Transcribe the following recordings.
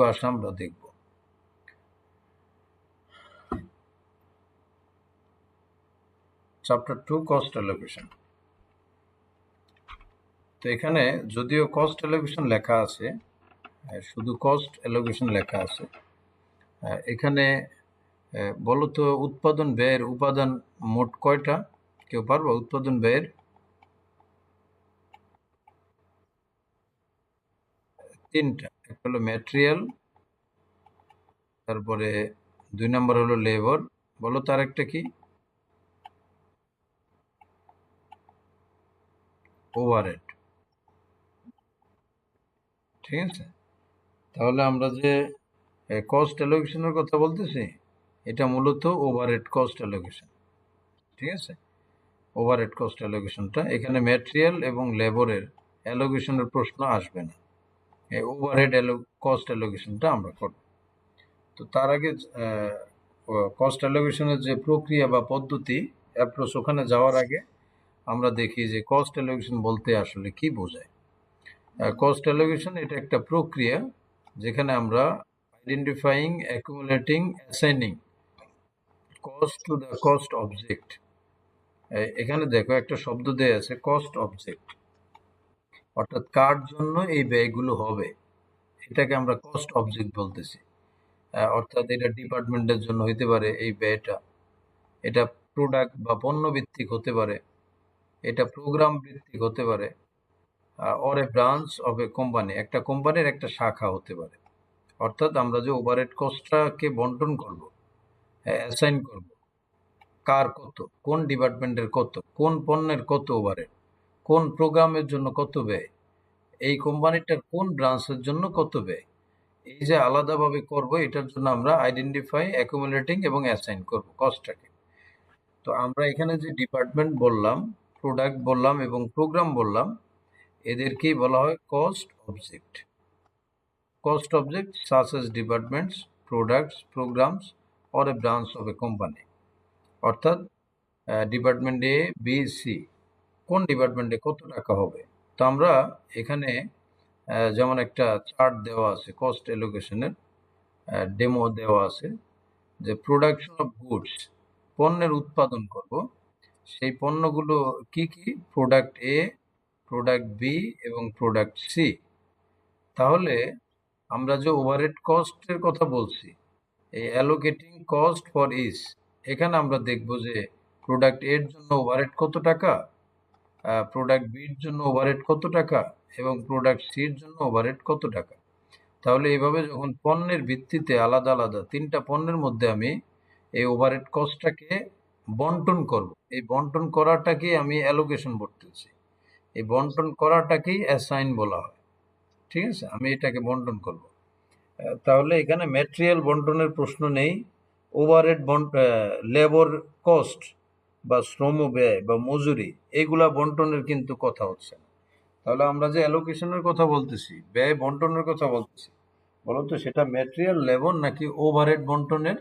আসে আমরা দেখব। Chapter 2 cost allocation. তো এখানে যদিও কস্ট অ্যালোকেশন লেখা আছে, শুধু কস্ট অ্যালোকেশন লেখা আছে, এখানে বলতো উৎপাদন ব্যয়ের উপাদান মোট কয়টা? কেউ পারবো? উৎপাদন ব্যয়ের 3টা। একটা হলো ম্যাটেরিয়াল, তারপরে 2 নম্বর হলো লেবার। বলো তার একটা কি? ওভারহেড। ঠিক আছে, তাহলে আমরা যে কস্ট অ্যালোকেশনের কথা বলতেছি, এটা মূলত ওভারহেড কস্ট অ্যালোকেশন। ঠিক আছে, ওভারহেড কস্ট অ্যালোকেশনটা এখানে ম্যাটেরিয়াল এবং লেবারের অ্যালোকেশনের প্রশ্ন আসবে না। এই ওভারহেড কস্ট অ্যালোকেশনটা আমরা করব। তো তার আগে কস্ট অ্যালোকেশনের যে প্রক্রিয়া বা পদ্ধতি অ্যাপ্রোচ, ওখানে যাওয়ার আগে আমরা দেখি যে কস্ট অ্যালোকেশন বলতে আসলে কি বোঝায়। কস্ট অ্যালোকেশন এটা একটা প্রক্রিয়া যেখানে আমরা identifying, accumulating, assigning cost to the cost object. এখানে দেখো একটা শব্দ দেয়া আছে কস্ট অবজেক্ট, অর্থাৎ কার জন্য এই ব্যয়গুলো হবে এটাকে আমরা কস্ট অবজেক্ট বলতেছি। অর্থাৎ এটা ডিপার্টমেন্টের জন্য হইতে পারে এই ব্যয়টা, এটা প্রোডাক্ট বা পণ্য ভিত্তিক হতে পারে, এটা প্রোগ্রাম ভিত্তিক হতে পারে, or a branch of a company, একটা কোম্পানির একটা শাখা হতে পারে। অর্থাৎ আমরা যে ওভারহেড কস্টটাকে বন্টন করব, অ্যাসাইন করব, কার কত, কোন ডিপার্টমেন্টের কত, কোন পণ্যের কত ওভারহেড, কোন প্রোগ্রামের জন্য কত ব্যয়, এই কোম্পানিটার কোন ব্রাঞ্চের জন্য কত ব্যয়, এই যে আলাদাভাবে করব, এটার জন্য আমরা আইডেন্টিফাই, অ্যাকুমুলেটিং এবং অ্যাসাইন করব কস্টটাকে। তো আমরা এখানে যে ডিপার্টমেন্ট বললাম, প্রোডাক্ট বললাম এবং প্রোগ্রাম বললাম, এদেরকেই বলা হয় cost object. Cost objects such as departments, products, programs, or a branch of a company. অর্থাৎ ডিপার্টমেন্ট এ, বি, সি, কোন ডিপার্টমেন্টে কত টাকা হবে। তো আমরা এখানে যেমন একটা চার্ট দেওয়া আছে কস্ট অ্যালোকেশনের, ডেমো দেওয়া আছে, যে প্রোডাকশন অফ গুডস, পণ্যের উৎপাদন করব, সেই পণ্যগুলো কি কি? প্রোডাক্ট এ, প্রোডাক্ট বি এবং প্রোডাক্ট সি। তাহলে আমরা যে ওভারহেড কস্টের কথা বলছি, এই অ্যালোকেটিং কস্ট ফর ইচ, এখানে আমরা দেখব যে প্রোডাক্ট এর জন্য ওভারহেড কত টাকা, প্রোডাক্ট বির জন্য ওভারহেড কত টাকা এবং প্রোডাক্ট সির জন্য ওভারহেড কত টাকা। তাহলে এইভাবে যখন পণ্যের ভিত্তিতে আলাদা আলাদা 3টা পণ্যের মধ্যে আমি এই ওভারহেড কস্টটাকে বন্টন করব, এই বন্টন করাটাকেই আমি অ্যালোকেশন বলতেছি। এই বন্টন করাটাকেই অ্যাসাইন বলা হয়। ঠিক আছে, আমি এটাকে বন্টন করব। তাহলে এখানে ম্যাটেরিয়াল বন্টনের প্রশ্ন নেই, ওভারহেড লেবার কস্ট বা শ্রম ব্যয় বা মজুরি, এগুলা বন্টনের কিন্তু কথা হচ্ছে না। তাহলে আমরা যে অ্যালোকেশনের কথা বলতেছি, ব্যয় বন্টনের কথা বলতেছি, বলতো সেটা ম্যাটেরিয়াল লেবার নাকি ওভারহেড বন্টনের?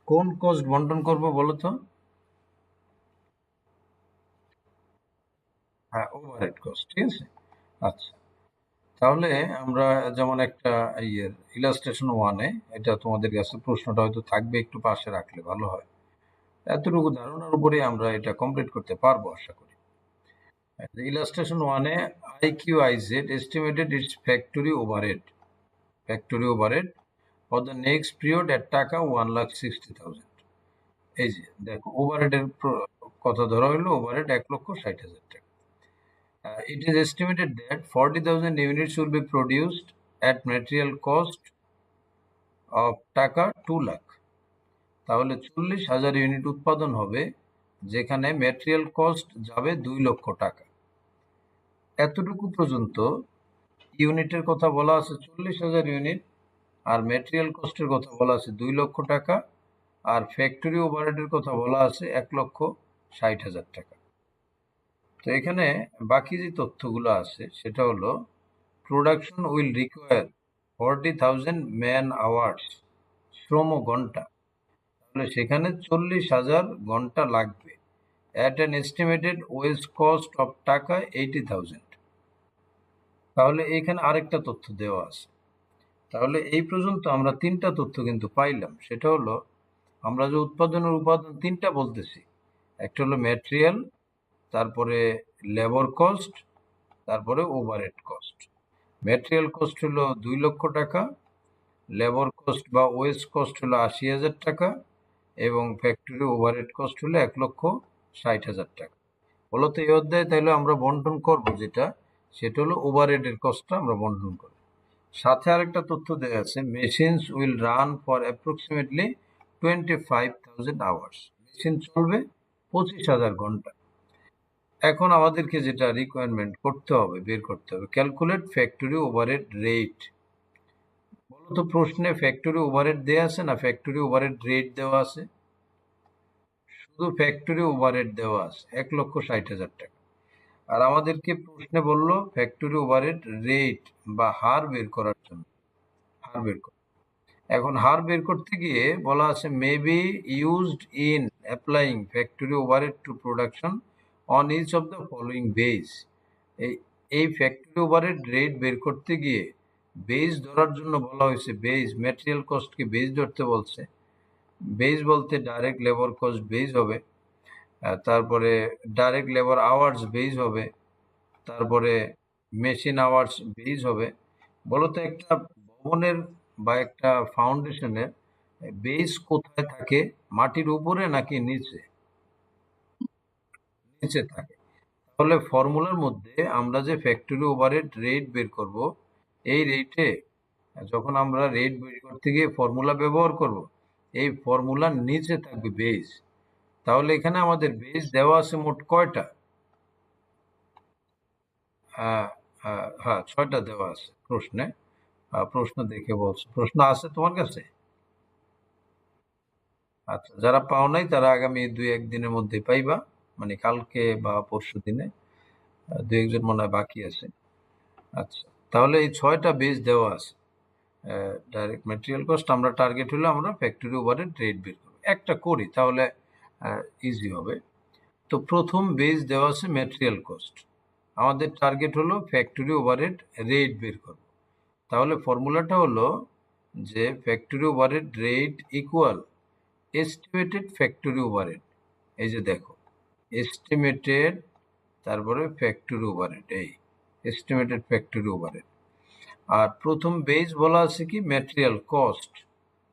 কোন কস্ট বন্টন করবো বলতো? হ্যাঁ, ওভারহেড কস্ট। ঠিক আছে, আচ্ছা। তাহলে আমরা যেমন একটা ইলাস্ট্রেশন 1-এ, এটা তোমাদের কাছে প্রশ্নটা হয়তো থাকবে, একটু পাশে রাখলে ভালো হয়। এতটুকু ধারণার উপরে আমরা এটা কমপ্লিট করতে পারবো আশা করি। ইলাস্ট্রেশন 1-এ IQIZ estimated its factory overhead for the next period at টাকা 1,60,000। এই যে দেখো ওভারহেডের কথা ধরা হলো, ওভারহেড 1,60,000 টাকা। It is estimated that 40,000 units will be produced at material cost of টাকা 2 লাখ। তাহলে 40,000 ইউনিট উৎপাদন হবে যেখানে ম্যাটেরিয়াল কস্ট যাবে 2 লক্ষ টাকা। এতটুকু পর্যন্ত ইউনিটের কথা বলা আছে 40,000 ইউনিট, আর ম্যাটেরিয়াল কস্টের কথা বলা আছে 2 লক্ষ টাকা, আর ফ্যাক্টরি ওভারহেডের কথা বলা আছে 1,60,000 টাকা। তো এখানে বাকি যে তথ্যগুলো আছে সেটা হলো production will require 40,000 man hours, শ্রম ঘন্টা। তাহলে সেখানে 40,000 ঘন্টা লাগবে at an estimated wage cost of টাকা 80,000। তাহলে এইখানে আরেকটা তথ্য দেওয়া আছে। তাহলে এই পর্যন্ত আমরা ৩টা তথ্য কিন্তু পাইলাম। সেটা হলো আমরা যে উৎপাদনের উপাদান ৩টা বলতেছি। একটা হলো ম্যাটেরিয়াল, তারপরে লেবার কস্ট, তারপরে ওভারহেড কস্ট। ম্যাটেরিয়াল কস্ট হলো ২ লক্ষ টাকা, লেবার কস্ট বা ওয়েস্ট কস্ট হলো ৮০,০০০ টাকা এবং ফ্যাক্টরি ওভারহেড কস্ট হলো ১,৬০,০০০ টাকা। মূলত এই অধ্যায়ে তাহলে আমরা বন্টন করব যেটা, সেটা হলো ওভারহেডের কস্টটা আমরা বন্টন করব। সাথে আরেকটা তথ্য দেওয়া আছে, machines will run for approximately 25,000 hours. Machine চলবে 25,000 ঘন্টা। এখন আমাদেরকে যেটা রিকোয়ারমেন্ট করতে হবে, বের করতে হবে, ক্যালকুলেট ফ্যাক্টরি ওভারহেড রেট। বলতো প্রশ্নে ফ্যাক্টরি ওভারহেড দেওয়া আছে না ফ্যাক্টরি ওভারহেড রেট দেওয়া আছে? শুধু ফ্যাক্টরি ওভারহেড দেওয়া আছে 1,60,000 টাকা। আর আমাদেরকে প্রশ্নে বললো ফ্যাক্টরি ওভারহেড রেট বা হার বের করার জন্য, হার বের কর। এখন হার বের করতে গিয়ে বলা আছে may be used in applying factory overhead to production on each of the following base. এই ফ্যাক্টরি ওভারহেড রেট বের করতে গিয়ে বেস ধরার জন্য বলা হয়েছে, বেস ম্যাটেরিয়াল কস্টকে বেস ধরতে বলছে। বেস বলতে ডাইরেক্ট লেবার কস্ট বেস হবে, তারপরে ডাইরেক্ট লেবার আওয়ার্স বেস হবে, তারপরে মেশিন আওয়ার্স বেস হবে। বলতো একটা ভবনের বা একটা ফাউন্ডেশনের বেস কোথায় থাকে, মাটির উপরে নাকি নিচে? নিচে থাকে। তাহলে ফর্মুলার মধ্যে আমরা যে ফ্যাক্টরি ওভারহেড রেট বের করব, এই রেটে যখন আমরা রেট বের করতে গিয়ে ফর্মুলা ব্যবহার করব, এই ফর্মুলার নিচে থাকবে বেস। তাহলে এখানে আমাদের বেস দেওয়া আছে মোট কয়টা? হ্যাঁ, হ্যাঁ, 6টা দেওয়া আছে প্রশ্নে। প্রশ্ন দেখে বলছো, প্রশ্ন আছে তোমার কাছে? আচ্ছা, যারা পাও নাই তারা আগামী 2-1 দিনের মধ্যে পাইবা, মানে কালকে বা পরশু দিনে। 2-1 জন মনে হয় বাকি আছে। আচ্ছা, তাহলে এই 6টা বেস দেওয়া আছে। ডাইরেক্ট ম্যাটেরিয়াল কস্ট, আমরা টার্গেট হলো আমরা ফ্যাক্টরি ওভারহেড রেট বের করবো। একটা করি তাহলে ইজি হবে। তো প্রথম বেস দেওয়া আছে ম্যাটেরিয়াল কস্ট, আমাদের টার্গেট হলো ফ্যাক্টরি ওভারহেড রেট বের করব। তাহলে ফর্মুলাটা হলো যে factory overhead rate equal estimated factory overhead. এই যে দেখো, এস্টিমেটেড, তারপরে ফ্যাক্টরি ওভারহেড, এই এস্টিমেটেড ফ্যাক্টরি ওভারহেড। আর প্রথম বেস বলা আছে কি ম্যাটেরিয়াল কস্ট।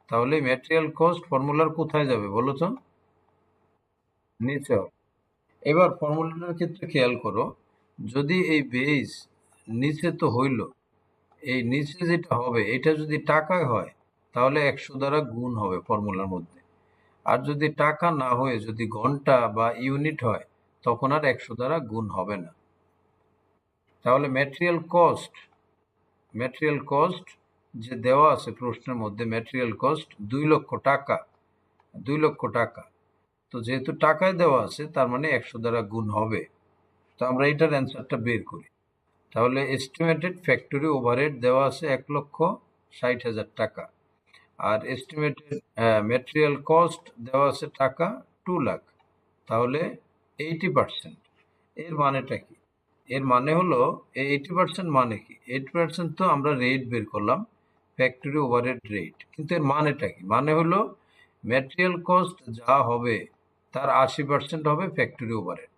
তাহলে ম্যাটেরিয়াল কস্ট ফর্মুলার কোথায় যাবে বলো তো? নিচে হবে। এবার ফর্মুলাটার ক্ষেত্রে খেয়াল করো, যদি এই বেস নিচে তো হইল, এই নিচে যেটা হবে এটা যদি টাকায় হয় তাহলে 100 দ্বারা গুণ হবে ফর্মুলার মধ্যে। আর যদি টাকা না হয়ে যদি ঘন্টা বা ইউনিট হয় তখন আর 100 দ্বারা গুণ হবে না। তাহলে ম্যাটেরিয়াল কস্ট যে দেওয়া আছে প্রশ্নের মধ্যে, ম্যাটেরিয়াল কস্ট 2 লক্ষ টাকা, 2 লক্ষ টাকা। তো যেহেতু টাকায় দেওয়া আছে তার মানে 100 দ্বারা গুণ হবে। তো আমরা এটার অ্যান্সারটা বের করি। তাহলে এস্টিমেটেড ফ্যাক্টরি ওভারহেড দেওয়া আছে 1,60,000 টাকা, আর এস্টিমেটেড ম্যাটেরিয়াল কস্ট দেওয়া আছে টাকা 2 লাখ। তাহলে 80%। এর মানেটা কি? এর মানে হলো এই 80% মানে কি? 80% তো আমরা রেট বের করলাম, ফ্যাক্টরি ওভারহেড রেট, কিন্তু এর মানেটা কি? মানে হলো ম্যাটেরিয়াল কস্ট যা হবে তার 80% হবে ফ্যাক্টরি ওভারহেড।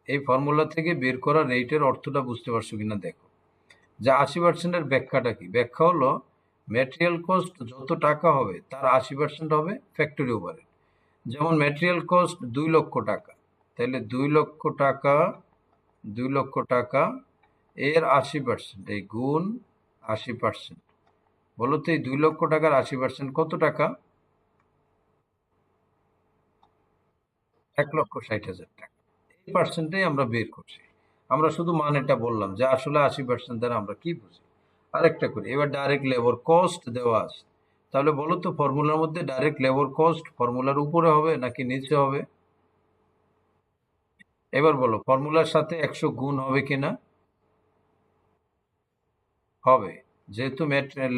এই ফর্মুলা থেকে বের করা রেটের অর্থটা বুঝতে পারছো কিনা দেখো। যা 80%-এর ব্যাখ্যাটা কি? ব্যাখ্যা হলো ম্যাটেরিয়াল কস্ট যত টাকা হবে তার 80% হবে ফ্যাক্টরি ওভারহেড। যেমন ম্যাটেরিয়াল কস্ট 2 লক্ষ টাকা, তাহলে 2 লক্ষ টাকা, 2 লক্ষ টাকা এর 80%, এই গুণ 80%। বলো তো এই 2 লক্ষ টাকার 80% কত টাকা? 1,60,000 টাকা। এই পার্সেন্টেই আমরা বের করছি। আমরা শুধু মানেটা বললাম যে আসলে 80% দ্বারা আমরা কি বুঝি। আরেকটা করি, এবার ডাইরেক্ট লেবার কস্ট দেওয়া আছে। তাহলে বলো তো ফর্মুলার মধ্যে ডাইরেক্ট লেবার কস্ট ফর্মুলার উপরে হবে নাকি নিচে হবে? এবার বলো ফর্মুলার সাথে 100 গুণ হবে কিনা? হবে, যেহেতু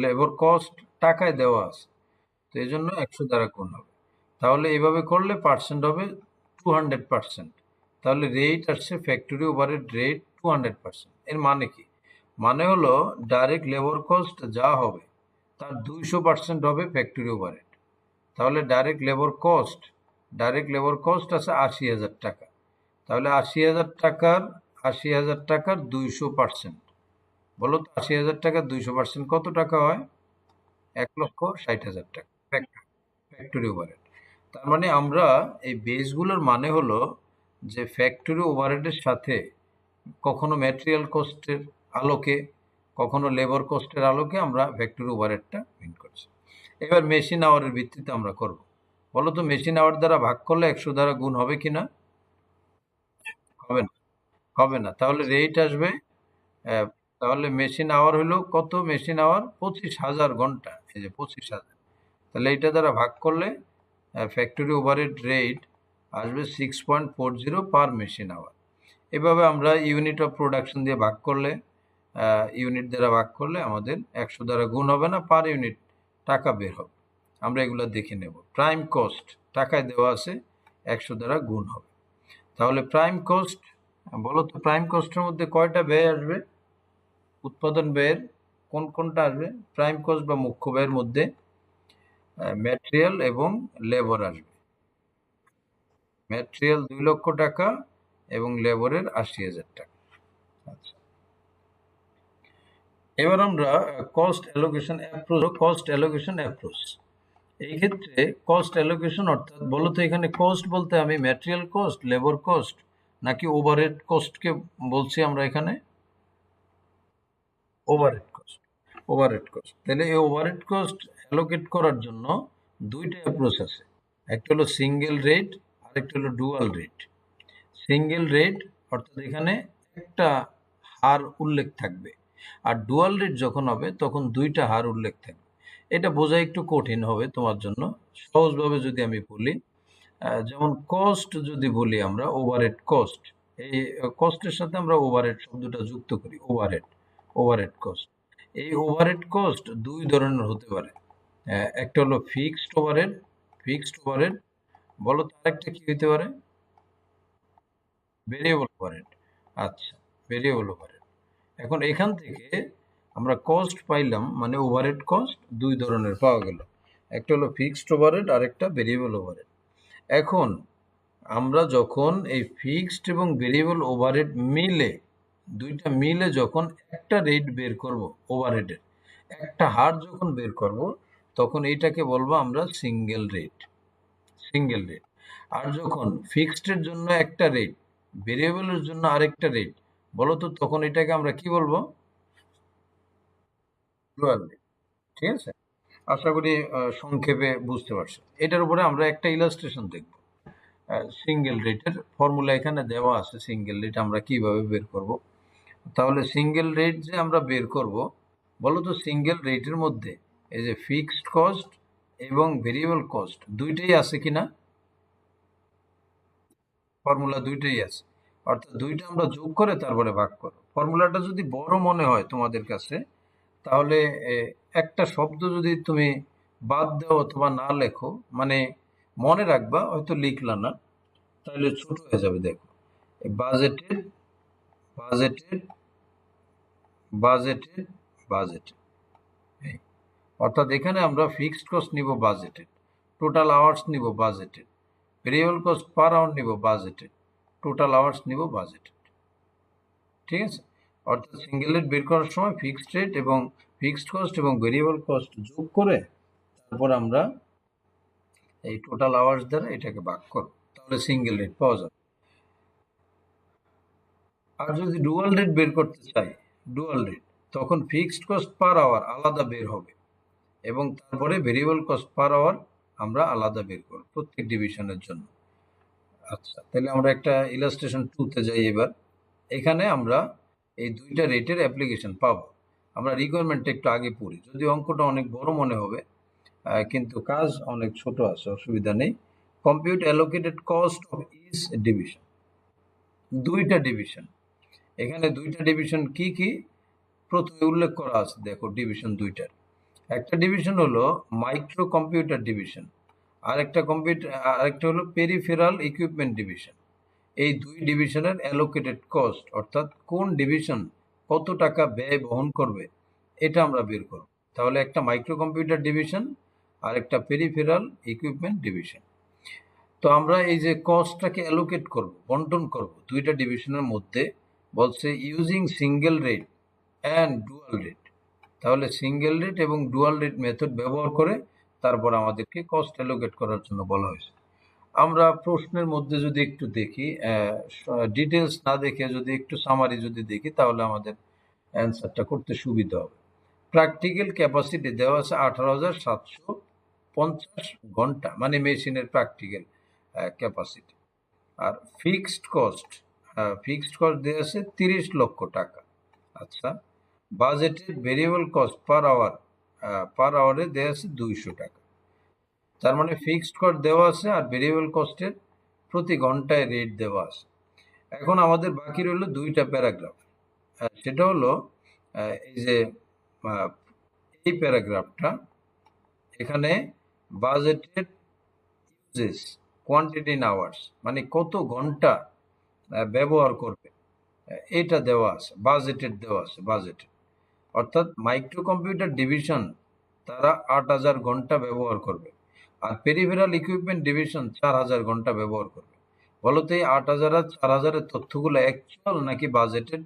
লেবার কস্ট টাকায় দেওয়া আছে, তো এই জন্য 100 দ্বারা গুণ হবে। তাহলে এইভাবে করলে পার্সেন্ট হবে 200%। তাহলে রেট আসছে ফ্যাক্টরি ওভারহেড রেট 200%। এর মানে কি? মানে হলো ডাইরেক্ট লেবার কস্ট যা হবে তার 200% হবে ফ্যাক্টরি ওভারহেড। তাহলে ডাইরেক্ট লেবার কস্ট আছে ৮০,০০০ টাকা। তাহলে ৮০,০০০ টাকার ২০০%। বলো তো ৮০,০০০ টাকার ২০০% কত টাকা হয়? ১,৬০,০০০ টাকা ফ্যাক্টরি ওভারহেড। তার মানে আমরা এই বেসগুলোর মানে হলো যে ফ্যাক্টরি ওভারহেডের সাথে কখনো ম্যাটেরিয়াল কস্টের আলোকে, কখনো লেবার কস্টের আলোকে আমরা ফ্যাক্টরি ওভারহেডটা মিন করছি। এবার মেশিন আওয়ারের ভিত্তিতে আমরা করব। বলো তো মেশিন আওয়ার দ্বারা ভাগ করলে ১০০ দ্বারা গুণ হবে কিনা? হবে না, হবে না। তাহলে রেট আসবে, আহ, তাহলে মেশিন আওয়ার হলো কত? মেশিন আওয়ার ২৫,০০০ ঘন্টা, এই যে ২৫,০০০। তাহলে এইটা দ্বারা ভাগ করলে ফ্যাক্টরি ওভারহেড রেট আসবে 6.40 পার মেশিন আওয়ার। এভাবে আমরা ইউনিট অফ প্রোডাকশন দিয়ে ভাগ করলে, ইউনিট দ্বারা ভাগ করলে আমাদের ১০০ দ্বারা গুণ হবে না, পার ইউনিট টাকা বের হবে। আমরা এগুলো দেখে নেব। প্রাইম কস্ট টাকায় দেওয়া আছে, ১০০ দ্বারা গুণ হবে। তাহলে প্রাইম কস্ট, বলো তো প্রাইম কস্টের মধ্যে কয়টা ব্যয় আসবে? উৎপাদন ব্যয়ের কোন কোনটা আসবে? প্রাইম কস্ট বা মুখ্য ব্যয়ের মধ্যে ম্যাটেরিয়াল এবং লেবার আসবে। ম্যাটেরিয়াল ২,০০,০০০ টাকা এবং লেবারের ৮০,০০০ টাকা। আচ্ছা, এবার আমরা কস্ট অ্যালোকেশন অ্যাপ্রোচ। এই ক্ষেত্রে কস্ট অ্যালোকেশন অর্থাৎ, বলো তো এখানে কস্ট বলতে আমি ম্যাটেরিয়াল কস্ট, লেবার কস্ট নাকি ওভারহেড কস্টকে বলছি আমরা এখানে? Overhead cost. Overhead cost. তাহলে এই ওভারহেড কস্ট অ্যালোকেট করার জন্য দুইটা অ্যাপ্রোচ আছে। একটা হলো সিঙ্গেল রেট, আর একটা হলো ডুয়াল রেট। সিঙ্গেল রেট অর্থাৎ এখানে একটা হার উল্লেখ থাকবে, আর ডুয়াল রেট যখন হবে তখন দুইটা হার উল্লেখ থাকবে। এটা বোঝা একটু কঠিন হবে তোমার জন্য। সহজভাবে যদি আমি বলি, যেমন কস্ট যদি বলি আমরা ওভারহেড কস্ট, এই কস্টের সাথে আমরা ওভারহেড শব্দটা যুক্ত করি। ওভারহেড কস্ট, এই ওভারহেড কস্ট দুই ধরনের হতে পারে। একটা হলো ফিক্সড ওভারহেড। বলো তো আরেকটা কি হতে পারে? Variable overhead. আচ্ছা, ভেরিয়েবল ওভারহেড। এখন এখান থেকে আমরা কস্ট পাইলাম, মানে ওভারহেড কস্ট দুই ধরনের পাওয়া গেল। একটা হলো ফিক্সড ওভারহেড আর একটা ভেরিয়েবল ওভারহেড। এখন আমরা যখন এই ফিক্সড এবং ভেরিয়েবল ওভারহেড মিলে, দুইটা মিলে যখন একটা রেট বের করব, ওভারহেডের একটা হার যখন বের করব, তখন এইটাকে বলবো আমরা সিঙ্গেল রেট। আর যখন ফিক্সডের জন্য একটা রেট, ভেরিয়েবলের জন্য আরেকটা রেট, বলো তো তখন এটাকে আমরা কি বলবো? Dual rate. ঠিক আছে, আশা করি সংক্ষেপে বুঝতে পারছো। এটার উপরে আমরা একটা ইলাস্ট্রেশন দেখব। সিঙ্গেল রেটের ফর্মুলা এখানে দেওয়া আছে। সিঙ্গেল রেট আমরা কিভাবে বের করব? তাহলে সিঙ্গেল রেট যে আমরা বের করব, বলো তো সিঙ্গেল রেটের মধ্যে এই যে ফিক্সড কস্ট এবং ভেরিয়েবল কস্ট দুইটাই আছে কিনা? ফর্মুলা দুইটাই আছে, অর্থাৎ দুইটা আমরা যোগ করে তারপরে ভাগ করব। ফর্মুলাটা যদি বড় মনে হয় তোমাদের কাছে, তাহলে একটা শব্দ যদি তুমি বাদ দাও অথবা না লেখো, মানে মনে রাখবা, হয়তো লিখলা না, তাহলে ছোট হয়ে যাবে। দেখো, বাজেটেড বাজেটেড বাজেটেড বাজেটেড, অর্থাৎ এখানে আমরা ফিক্সড কস্ট নিব বাজেটেড, টোটাল আওয়ার্স নিব budgeted, variable cost per hour নিব বাজেটেড, টোটাল আওয়ার্স নিব বাজেটেড। ঠিক আছে, অর্থাৎ সিঙ্গেল রেট বের করার সময় ফিক্সড রেট এবং ফিক্সড কস্ট এবং ভেরিয়েবল কস্ট যোগ করে তারপর আমরা এই টোটাল আওয়ার্স দ্বারা এটাকে ভাগ করব, তাহলে সিঙ্গেল রেট পাওয়া যাবে। আর যদি ডুয়াল রেট বের করতে চাই, তখন ফিক্সড কস্ট পার আওয়ার আলাদা বের হবে এবং তারপরে ভেরিয়েবল কস্ট পার আওয়ার আমরা আলাদা বের করব প্রত্যেক ডিভিশনের জন্য। আচ্ছা, তাহলে আমরা একটা ইলাস্ট্রেশন 2 তে যাই এবার। এখানে আমরা এই দুইটা রেটের অ্যাপ্লিকেশন পাবো। আমরা রিকোয়ারমেন্টটা একটু আগে পড়ি, যদি অঙ্কটা অনেক বড় মনে হবে, কিন্তু কাজ অনেক ছোট আছে, অসুবিধা নেই। Compute allocated cost of each division. দুইটা ডিভিশন, এখানে দুইটা ডিভিশন কি কি প্রথমে উল্লেখ করা আছে, দেখো ডিভিশন দুইটার। একটা ডিভিশন হলো মাইক্রো কম্পিউটার ডিভিশন, আরেকটা হলো পেরিফেরাল ইকুইপমেন্ট ডিভিশন। এই দুই ডিভিশনের অ্যালোকেটেড কস্ট, অর্থাৎ কোন ডিভিশন কত টাকা ব্যয় বহন করবে এটা আমরা বের করব। তাহলে একটা মাইক্রো কম্পিউটার ডিভিশন আর একটা পেরিফেরাল ইকুইপমেন্ট ডিভিশন। তো আমরা এই যে কস্টটাকে অ্যালোকেট করব, বন্টন করব দুইটা ডিভিশনের মধ্যে, বলছে using single rate and dual rate. তাহলে সিঙ্গেল রেট এবং ডুয়াল রেট মেথড ব্যবহার করে তারপর আমাদেরকে কস্ট অ্যালোকেট করার জন্য বলা হয়েছে। আমরা প্রশ্নের মধ্যে যদি একটু দেখি, ডিটেলস না দেখে যদি একটু সামারি যদি দেখি, তাহলে আমাদের অ্যান্সারটা করতে সুবিধা হবে। প্র্যাকটিক্যাল ক্যাপাসিটি দেওয়া আছে 18,750 ঘন্টা, মানে মেশিনের প্র্যাকটিক্যাল ক্যাপাসিটি। আর ফিক্সড কস্ট দেওয়া আছে 30 লক্ষ টাকা। আচ্ছা, বাজেটেড ভেরিয়েবল কস্ট পার আওয়ারে দেওয়া আছে 200 টাকা। তার মানে ফিক্সড কস্ট দেওয়া আছে আর ভেরিয়েবল কস্টের প্রতি ঘন্টায় রেট দেওয়া আছে। এখন আমাদের বাকি রইল দুইটা প্যারাগ্রাফ। সেটা হলো এই যে এই প্যারাগ্রাফটা, এখানে budgeted uses quantity in hours, মানে কত ঘন্টা ব্যবহার করবে এটা দেওয়া আছে, বাজেটেড দেওয়া আছে, বাজেটেড। অর্থাৎ মাইক্রো কম্পিউটার ডিভিশন তারা 8,000 ঘন্টা ব্যবহার করবে, আর পেরিফেরাল ইকুইপমেন্ট ডিভিশন 4,000 ঘন্টা ব্যবহার করবে। বলতো এই 8,000 আর 4,000-এর তথ্যগুলো অ্যাকচুয়াল নাকি বাজেটেড?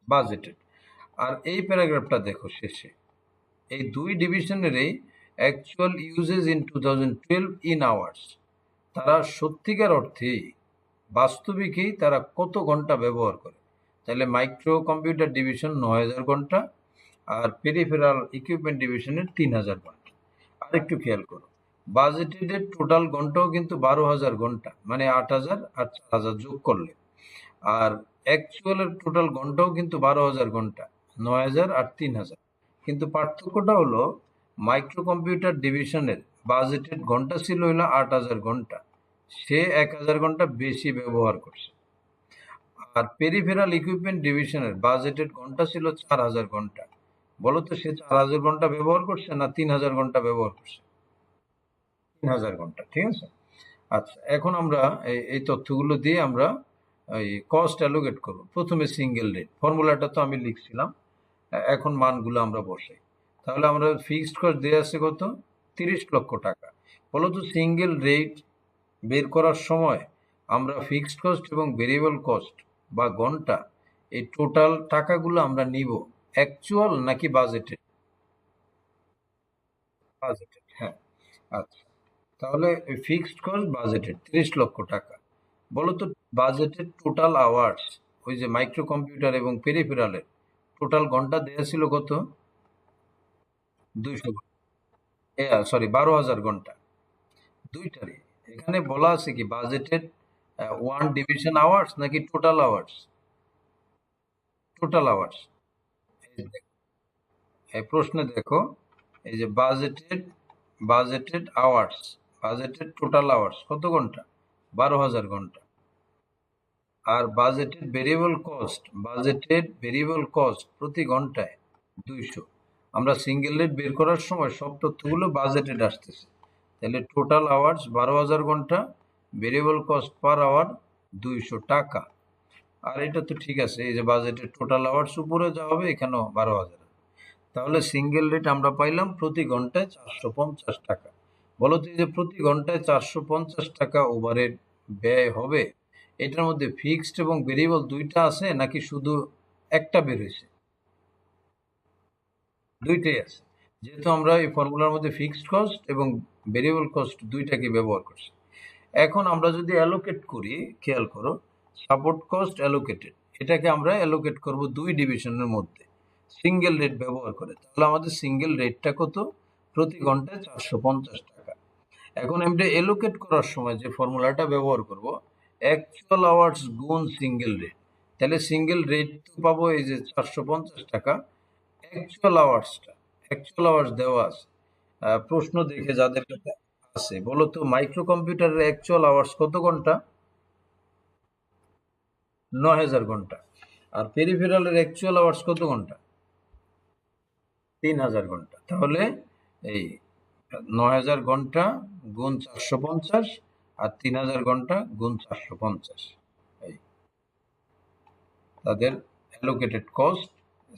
বাজেটেড। আর এই প্যারাগ্রাফটা দেখো শেষে, এই দুই ডিভিশনেরই actual usages in 2012 in hours. তারা সত্যিকার অর্থেই বাস্তবিকই তারা কত ঘন্টা ব্যবহার করে। তাহলে মাইক্রো কম্পিউটার ডিভিশন 9,000 ঘন্টা আর পেরিফেরাল ইকুইপমেন্ট ডিভিশনের 3,000 ঘন্টা। আর একটু খেয়াল করো, বাজেটেড টোটাল ঘন্টাও কিন্তু 12,000 ঘন্টা, মানে 8,000 আর 4,000 যোগ করলে। আর অ্যাকচুয়ালের টোটাল ঘন্টাও কিন্তু 12,000 ঘন্টা, 9,000 আর 3,000। কিন্তু পার্থক্যটা হলো মাইক্রো কম্পিউটার ডিভিশনের বাজেটেড ঘন্টা ছিল হলো 8,000 ঘন্টা, সে 1,000 ঘন্টা বেশি ব্যবহার করছে। আর পেরিফেরাল ইকুইপমেন্ট ডিভিশনের বাজেটেড ঘন্টা ছিল 4,000 ঘন্টা। বলো তো সে 4,000 ঘন্টা ব্যবহার করছে না 3,000 ঘন্টা ব্যবহার করছে? 3,000 ঘন্টা, ঠিক আছে। আচ্ছা, এখন আমরা এই তথ্যগুলো দিয়ে আমরা এই কস্ট অ্যালোকেট করব। প্রথমে সিঙ্গেল রেট, ফর্মুলাটা তো আমি লিখছিলাম, এখন মানগুলো আমরা বসাই। তাহলে আমরা ফিক্সড কস্ট দেওয়া আছে কত? 30 লক্ষ টাকা। বলো তো সিঙ্গেল রেট বের করার সময় আমরা ফিক্সড কস্ট এবং ভেরিয়েবল কস্ট বা ঘন্টা, এই টোটাল টাকাগুলো আমরা নিব অ্যাকচুয়াল নাকি বাজেটেড? বাজেটেড, হ্যাঁ। আচ্ছা, তাহলে ফিক্সড কস্ট বাজেটেড 30 লক্ষ টাকা। বলো তো বাজেটেড টোটাল আওয়ার্স, ওই যে মাইক্রো কম্পিউটার এবং পেরিফেরালের টোটাল ঘন্টা দেওয়া ছিল কত? 200, সরি 12,000 ঘন্টা। দুইটারই এখানে বলা আছে কি বাজেটেড ওয়ান ডিভিশন আওয়ার্স নাকি টোটাল আওয়ার্স? Total hours. এই প্রশ্নে দেখো, এই যে budgeted hours, budgeted total hours কত ঘন্টা? 12,000 ঘন্টা। আর বাজেটেড ভেরিয়েবল কস্ট প্রতি ঘন্টায় 200। আমরা সিঙ্গেল রেট বের করার সময় সব তথ্যগুলো বাজেটেড আসতেছে। তাহলে টোটাল আওয়ার্স 12,000 ঘন্টা, ভেরিয়েবল কস্ট পার আওয়ার 200 টাকা। আর এটা তো ঠিক আছে, এই যে বাজেটের টোটাল আওয়ার্স উপরে যা হবে এখানেও 12,000। তাহলে সিঙ্গেল রেট আমরা পাইলাম প্রতি ঘন্টায় 450 টাকা। বলো তো এই যে প্রতি ঘন্টায় 450 টাকা ওভারের ব্যয় হবে, এটার মধ্যে ফিক্সড এবং ভেরিয়েবল দুইটা আছে নাকি শুধু একটা বের হয়েছে? দুইটাই আছে, যেহেতু আমরা এই ফর্মুলার মধ্যে ফিক্সড কস্ট এবং ভেরিয়েবল কস্ট দুইটাকে ব্যবহার করছি। এখন আমরা যদি অ্যালোকেট করি, খেয়াল করো, সাপোর্ট কস্ট অ্যালোকেটেড, এটাকে আমরা অ্যালোকেট করব দুই ডিভিশনের মধ্যে সিঙ্গেল রেট ব্যবহার করে। তাহলে আমাদের সিঙ্গেল রেটটা কত? প্রতি ঘন্টায় 450 টাকা। এখন আমরা অ্যালোকেট করার সময় যে ফর্মুলাটা ব্যবহার করব, অ্যাকচুয়াল আওয়ার্স গুণ সিঙ্গেল রেট। তাহলে সিঙ্গেল রেট তো পাবো এই যে 450 টাকা, অ্যাকচুয়াল আওয়ার্স দেওয়া আছে। প্রশ্ন দেখে যাদের কাছে আছে, বলো তো মাইক্রো কম্পিউটারের অ্যাকচুয়াল আওয়ার্স কত ঘন্টা? 9,000 ঘন্টা। আর পেরিফেরালের অ্যাকচুয়াল আওয়ার্স কত ঘন্টা? 3,000 ঘন্টা। তাহলে এই 9,000 ঘন্টা গুণ 450 আর 3,000 ঘন্টা গুণ 450। এই তাদের অ্যালোকেটেড কস্ট,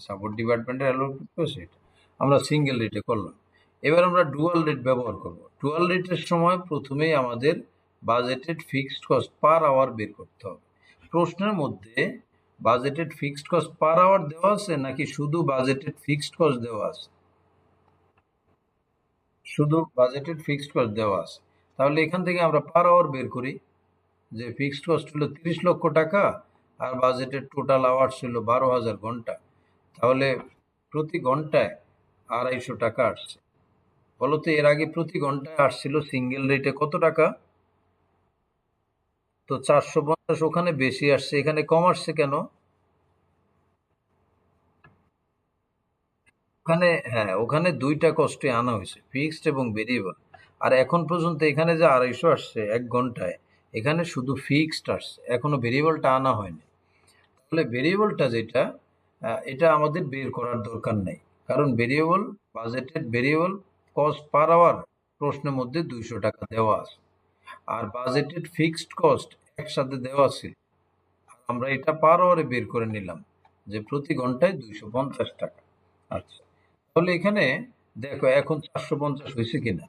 সাপোর্ট ডিপার্টমেন্টের অ্যালোকেটেড কস্ট এটা আমরা সিঙ্গেল রেটে করলাম। এবার আমরা ডুয়াল রেট ব্যবহার করব। ডুয়াল রেটের সময় প্রথমেই আমাদের budgeted fixed cost per hour বের করতে হবে। প্রশ্নের মধ্যে budgeted fixed cost per hour দেওয়া আছে নাকি শুধু বাজেটেড ফিক্সড কস্ট দেওয়া আছে? শুধু বাজেটেড ফিক্সড কস্ট দেওয়া আছে। তাহলে এখান থেকে আমরা পার আওয়ার বের করি যে ফিক্সড কস্ট হলো 30 লক্ষ টাকা আর বাজেটের টোটাল আওয়ার্স হলো 12,000 ঘন্টা। তাহলে প্রতি ঘন্টায় 250 টাকা আসছে। বলতো এর আগে প্রতি ঘন্টায় আসছিল সিঙ্গেল রেটে কত টাকা? তো 450 ওখানে বেশি আসছে, এখানে কম আসছে কেন? ওখানে হ্যাঁ, ওখানে দুইটা কস্টে আনা হয়েছে, ফিক্সড এবং ভেরিয়েবল। আর এখন পর্যন্ত এখানে যে 250 আসছে 1 ঘন্টায়, এখানে শুধু ফিক্সড আসছে, এখনো ভেরিয়েবলটা আনা হয়নি। তাহলে ভেরিয়েবলটা যেটা, এটা আমাদের বের করার দরকার নেই, কারণ variable budgeted variable cost per hour প্রশ্নের মধ্যে 200 টাকা দেওয়া আছে, আর বাজেটেড ফিক্সড কস্ট একসাথে দেওয়া ছিল। আমরা এটা পার আওয়ারে বের করে নিলাম যে প্রতি ঘন্টায় 250 টাকা। আচ্ছা, তাহলে এখানে দেখো এখন 450 হয়েছে কিনা,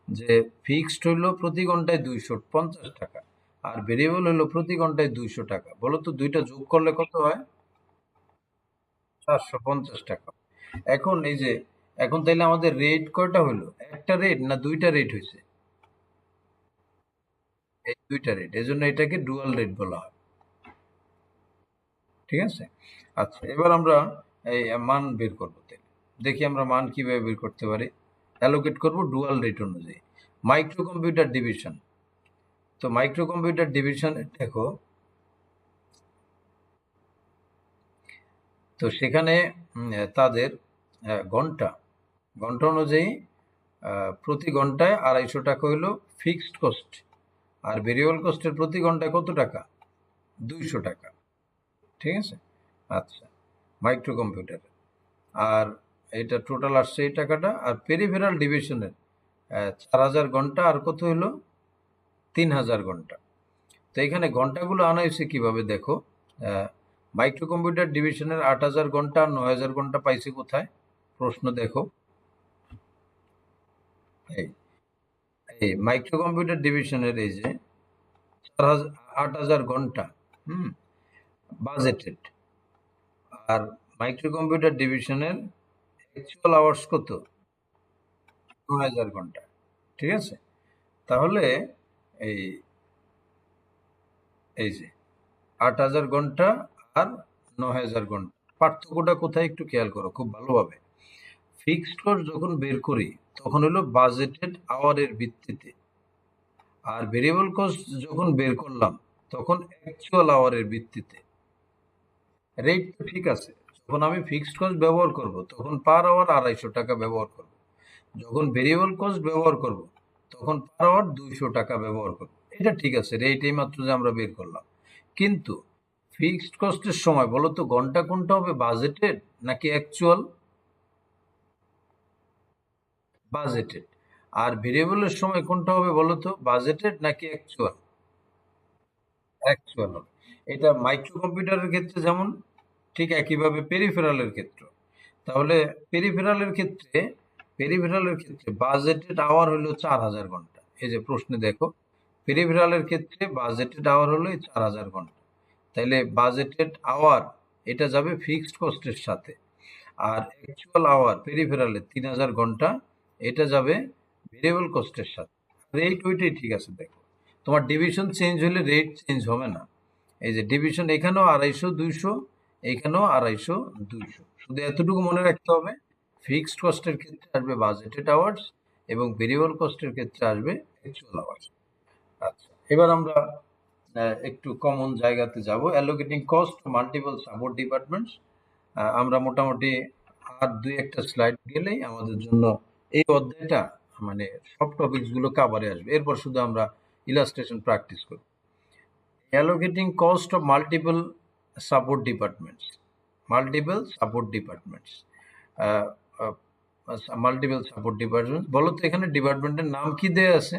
যে ফিক্সড হইলো প্রতি ঘন্টায় 250 টাকা আর ভেরিয়েবল হইলো প্রতি ঘন্টায় 200 টাকা। বলো তো দুইটা যোগ করলে কত হয়? 450 টাকা। এখন এই যে, এখন তাইলে আমাদের রেট কয়টা হলো? একটা রেট না দুইটা রেট হয়েছে? এই দুইটা রেট, এজন্য এটাকে ডুয়াল রেট বলা হয়। ঠিক আছে? আচ্ছা, এবার আমরা এই মান বের করবো। দেখি আমরা মান কিভাবে বের করতে পারি। অ্যালোকেট করব ডুয়াল রেট অনুযায়ী। মাইক্রো কম্পিউটার ডিভিশন, তো মাইক্রো কম্পিউটার ডিভিশনে দেখো, তো সেখানে তাদের ঘন্টা ঘন্টা অনুযায়ী প্রতি ঘন্টায় 250 টাকা হইলো ফিক্সড কস্ট, আর ভেরিয়েবল কস্টের প্রতি ঘন্টায় কত টাকা? 200 টাকা। ঠিক আছে? আচ্ছা, মাইক্রো কম্পিউটার। আর এটা টোটাল আসছে এই টাকাটা। আর পেরিফেরাল ডিভিশনের 4000 ঘন্টা আর কত হলো? 3000 ঘন্টা। তো এখানে ঘন্টাগুলো আনা হয়েছে কিভাবে দেখো, মাইক্রো কম্পিউটার ডিভিশনের 8000 ঘন্টা আর 9000 ঘন্টা পাইছে কোথায়? প্রশ্ন দেখো, এই এই মাইক্রো কম্পিউটার ডিভিশনের এই যে 8000 ঘন্টা, হুম, বাজেটেড। আর মাইক্রো কম্পিউটার ডিভিশনের অ্যাকচুয়াল আওয়ার্স কত? 9000 ঘন্টা। ঠিক আছে? তাহলে এই এই যে 8000 ঘন্টা আর 9000 ঘন্টা, পার্থক্যটা কোথায় একটু খেয়াল করো খুব ভালোভাবে। ফিক্সড কস্ট যখন বের করি তখন হলো বাজেটেড আওয়ারের ভিত্তিতে, আর ভেরিয়েবল কস্ট যখন বের করলাম তখন অ্যাকচুয়াল আওয়ারের ভিত্তিতে। রেট তো ঠিক আছে, যখন আমি ফিক্সড কস্ট ব্যবহার করব তখন পার আওয়ার 250 টাকা ব্যবহার করব, যখন ভেরিয়েবল কস্ট ব্যবহার করব তখন পার আওয়ার 200 টাকা ব্যবহার করব। এটা ঠিক আছে, রেট এই মাত্র যে আমরা বের করলাম। কিন্তু ফিক্সড কস্টের সময় বলো তো ঘন্টা কোনটা হবে, বাজেটেড নাকি অ্যাকচুয়াল? বাজেটেড। আর ভেরিয়েবলের সময় কোনটা হবে বলো তো, বাজেটেড নাকি অ্যাকচুয়াল? অ্যাকচুয়াল হবে। এটা মাইক্রো কম্পিউটারের ক্ষেত্রে যেমন, ঠিক একইভাবে পেরিফেরালের ক্ষেত্রে। তাহলে পেরিফেরালের ক্ষেত্রে পেরিফেরালের ক্ষেত্রে বাজেটেড আওয়ার হলো 4000 ঘন্টা। এই যে প্রশ্নে দেখো, পেরিফেরালের ক্ষেত্রে বাজেটেড আওয়ার হলো 4000 ঘন্টা। তাইলে বাজেটেড আওয়ার এটা যাবে ফিক্সড কস্টের সাথে, আর অ্যাকচুয়াল আওয়ার পেরিফেরালে 3000 ঘন্টা এটা যাবে ভেরিয়েবল কস্টের সাথে। রেট ওইটাই ঠিক আছে। দেখো, তোমার ডিভিশন চেঞ্জ হলে রেট চেঞ্জ হবে না। এই যে ডিভিশন এখানেও 250 200, এইখানেও 250 200, শুধু এতটুকু মনে রাখতে হবে, ফিক্সড কস্টের ক্ষেত্রে আসবে বাজেটেড আওয়ার্স এবং ভেরিয়েবল কস্টের ক্ষেত্রে আসবে অ্যাকচুয়াল আওয়ার্স। আচ্ছা, এবার আমরা একটু কমন জায়গাতে যাব, allocating cost multiple support departments. আমরা মোটামুটি আর দুই একটা স্লাইড গেলেই আমাদের জন্য এই অধ্যায়টা মানে সব টপিকস গুলো কাভারে আসবে, এরপর শুধু আমরা ইলাস্ট্রেশন প্র্যাকটিস করব। Allocating cost of multiple support departments, multiple support departments, multiple support department. বলো তো এখানে ডিপার্টমেন্টের নাম কি দেয়া আছে?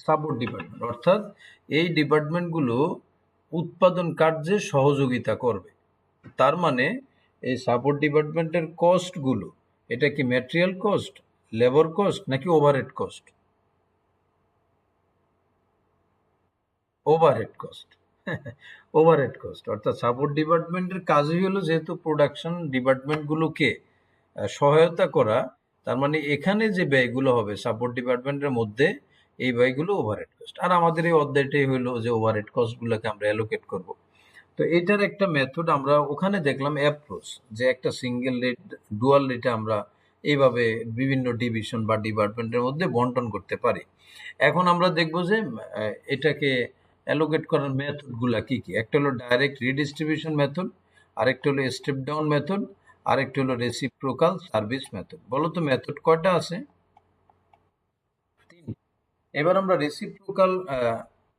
Support department. অর্থাৎ এই ডিপার্টমেন্টগুলো উৎপাদন কার্যে সহযোগিতা করবে। তার মানে এই সাপোর্ট ডিপার্টমেন্টের কস্টগুলো, এটা কি ম্যাটেরিয়াল কস্ট, লেবার কস্ট নাকি overhead cost? Overhead cost. Overhead cost অর্থাৎ সাপোর্ট ডিপার্টমেন্টের কাজই হলো যেহেতু প্রোডাকশন ডিপার্টমেন্টগুলোকে সহায়তা করা, তার মানে এখানে যে ব্যয়গুলো হবে সাপোর্ট ডিপার্টমেন্টের মধ্যে, এই ব্যয়গুলো ওভারহেড কস্ট। আর আমাদের এই অধ্যায়টাই হলো যে ওভারহেড কস্টগুলোকে আমরা অ্যালোকেট করব। তো এটার একটা মেথড আমরা ওখানে দেখলাম, অ্যাপ্রোচ, যে একটা সিঙ্গেল রেট ডুয়াল রেটে আমরা এইভাবে বিভিন্ন ডিভিশন বা ডিপার্টমেন্টের মধ্যে বন্টন করতে পারি। এখন আমরা দেখব যে এটাকে অ্যালোকেট করার মেথডগুলা কি কি। একটা হলো ডাইরেক্ট রিডিস্ট্রিবিউশন মেথড, আরেকটা হলো স্টেপ ডাউন মেথড, আরেকটা হলো রেসিপ্রোকাল সার্ভিস মেথড। বলো তো মেথড কয়টা আছে? তিন। এবার আমরা রেসিপ্রোকাল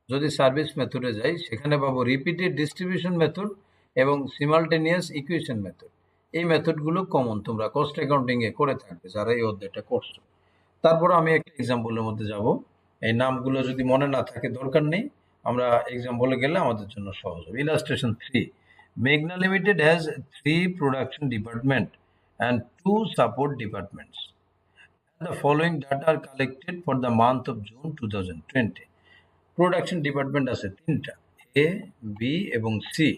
যদি সার্ভিস মেথডে যাই, সেখানে পাবো রিপিটেড ডিস্ট্রিবিউশন মেথড এবং সিমালটেনিয়াস ইকুয়েশন মেথড। এই মেথডগুলো কমন, তোমরা কস্ট অ্যাকাউন্টিং এ করে থাকবে যারা এই অধ্যায়টা করছো। তারপর আমি একটা এক্সাম্পলের মধ্যে যাব। এই নামগুলো যদি মনে না থাকে দরকার নেই, আমরা এক্সাম্পলে গেলে আমাদের জন্য সহজ হবে। ইলাস্ট্রেশন 3, মেঘনা limited has 3 production department and 2 support departments. The following data are collected for the month of June 2020. Production department আছে তিনটা, এ, বি এবং সি।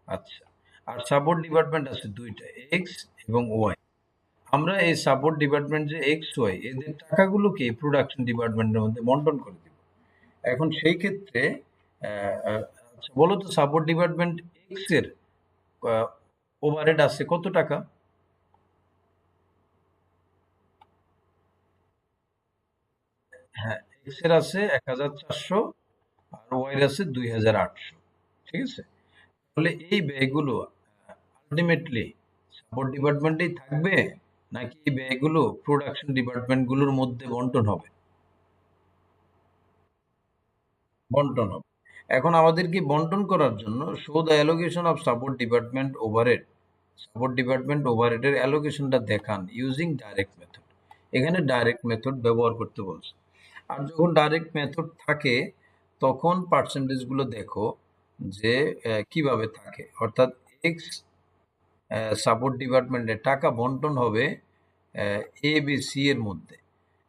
আচ্ছা, আর সাপোর্ট ডিপার্টমেন্ট আছে দুইটা, এক্স এবং ওয়াই। আমরা এই সাপোর্ট ডিপার্টমেন্ট যে এক্স ওয়াই, এদের টাকাগুলোকে প্রোডাকশন ডিপার্টমেন্টের মধ্যে বন্টন করে দিব। এখন সেই ক্ষেত্রে আচ্ছা বলো তো, সাপোর্ট ডিপার্টমেন্ট এক্স এর ওভারহেড আছে কত টাকা? হ্যাঁ, এক্স এর আছে 1400 আর ওয়াই এর আছে 2800। ঠিক আছে? তাহলে এই ব্যয়গুলো আলটিমেটলি সাপোর্ট ডিপার্টমেন্টেই থাকবে নাকি এই ব্যয়গুলো প্রোডাকশন ডিপার্টমেন্টগুলোর মধ্যে বন্টন হবে? বন্টন হবে। এখন আমাদেরকে বন্টন করার জন্য show the allocation of support department overhead, support department ওভারহেডের অ্যালোকেশনটা দেখান ইউজিং ডাইরেক্ট মেথড। এখানে ডাইরেক্ট মেথড ব্যবহার করতে বলছে। আর যখন ডাইরেক্ট মেথড থাকে তখন পার্সেন্টেজগুলো দেখো যে কিভাবে থাকে। অর্থাৎ এক্স সাপোর্ট ডিপার্টমেন্টের টাকা বন্টন হবে এ বি সি এর মধ্যে।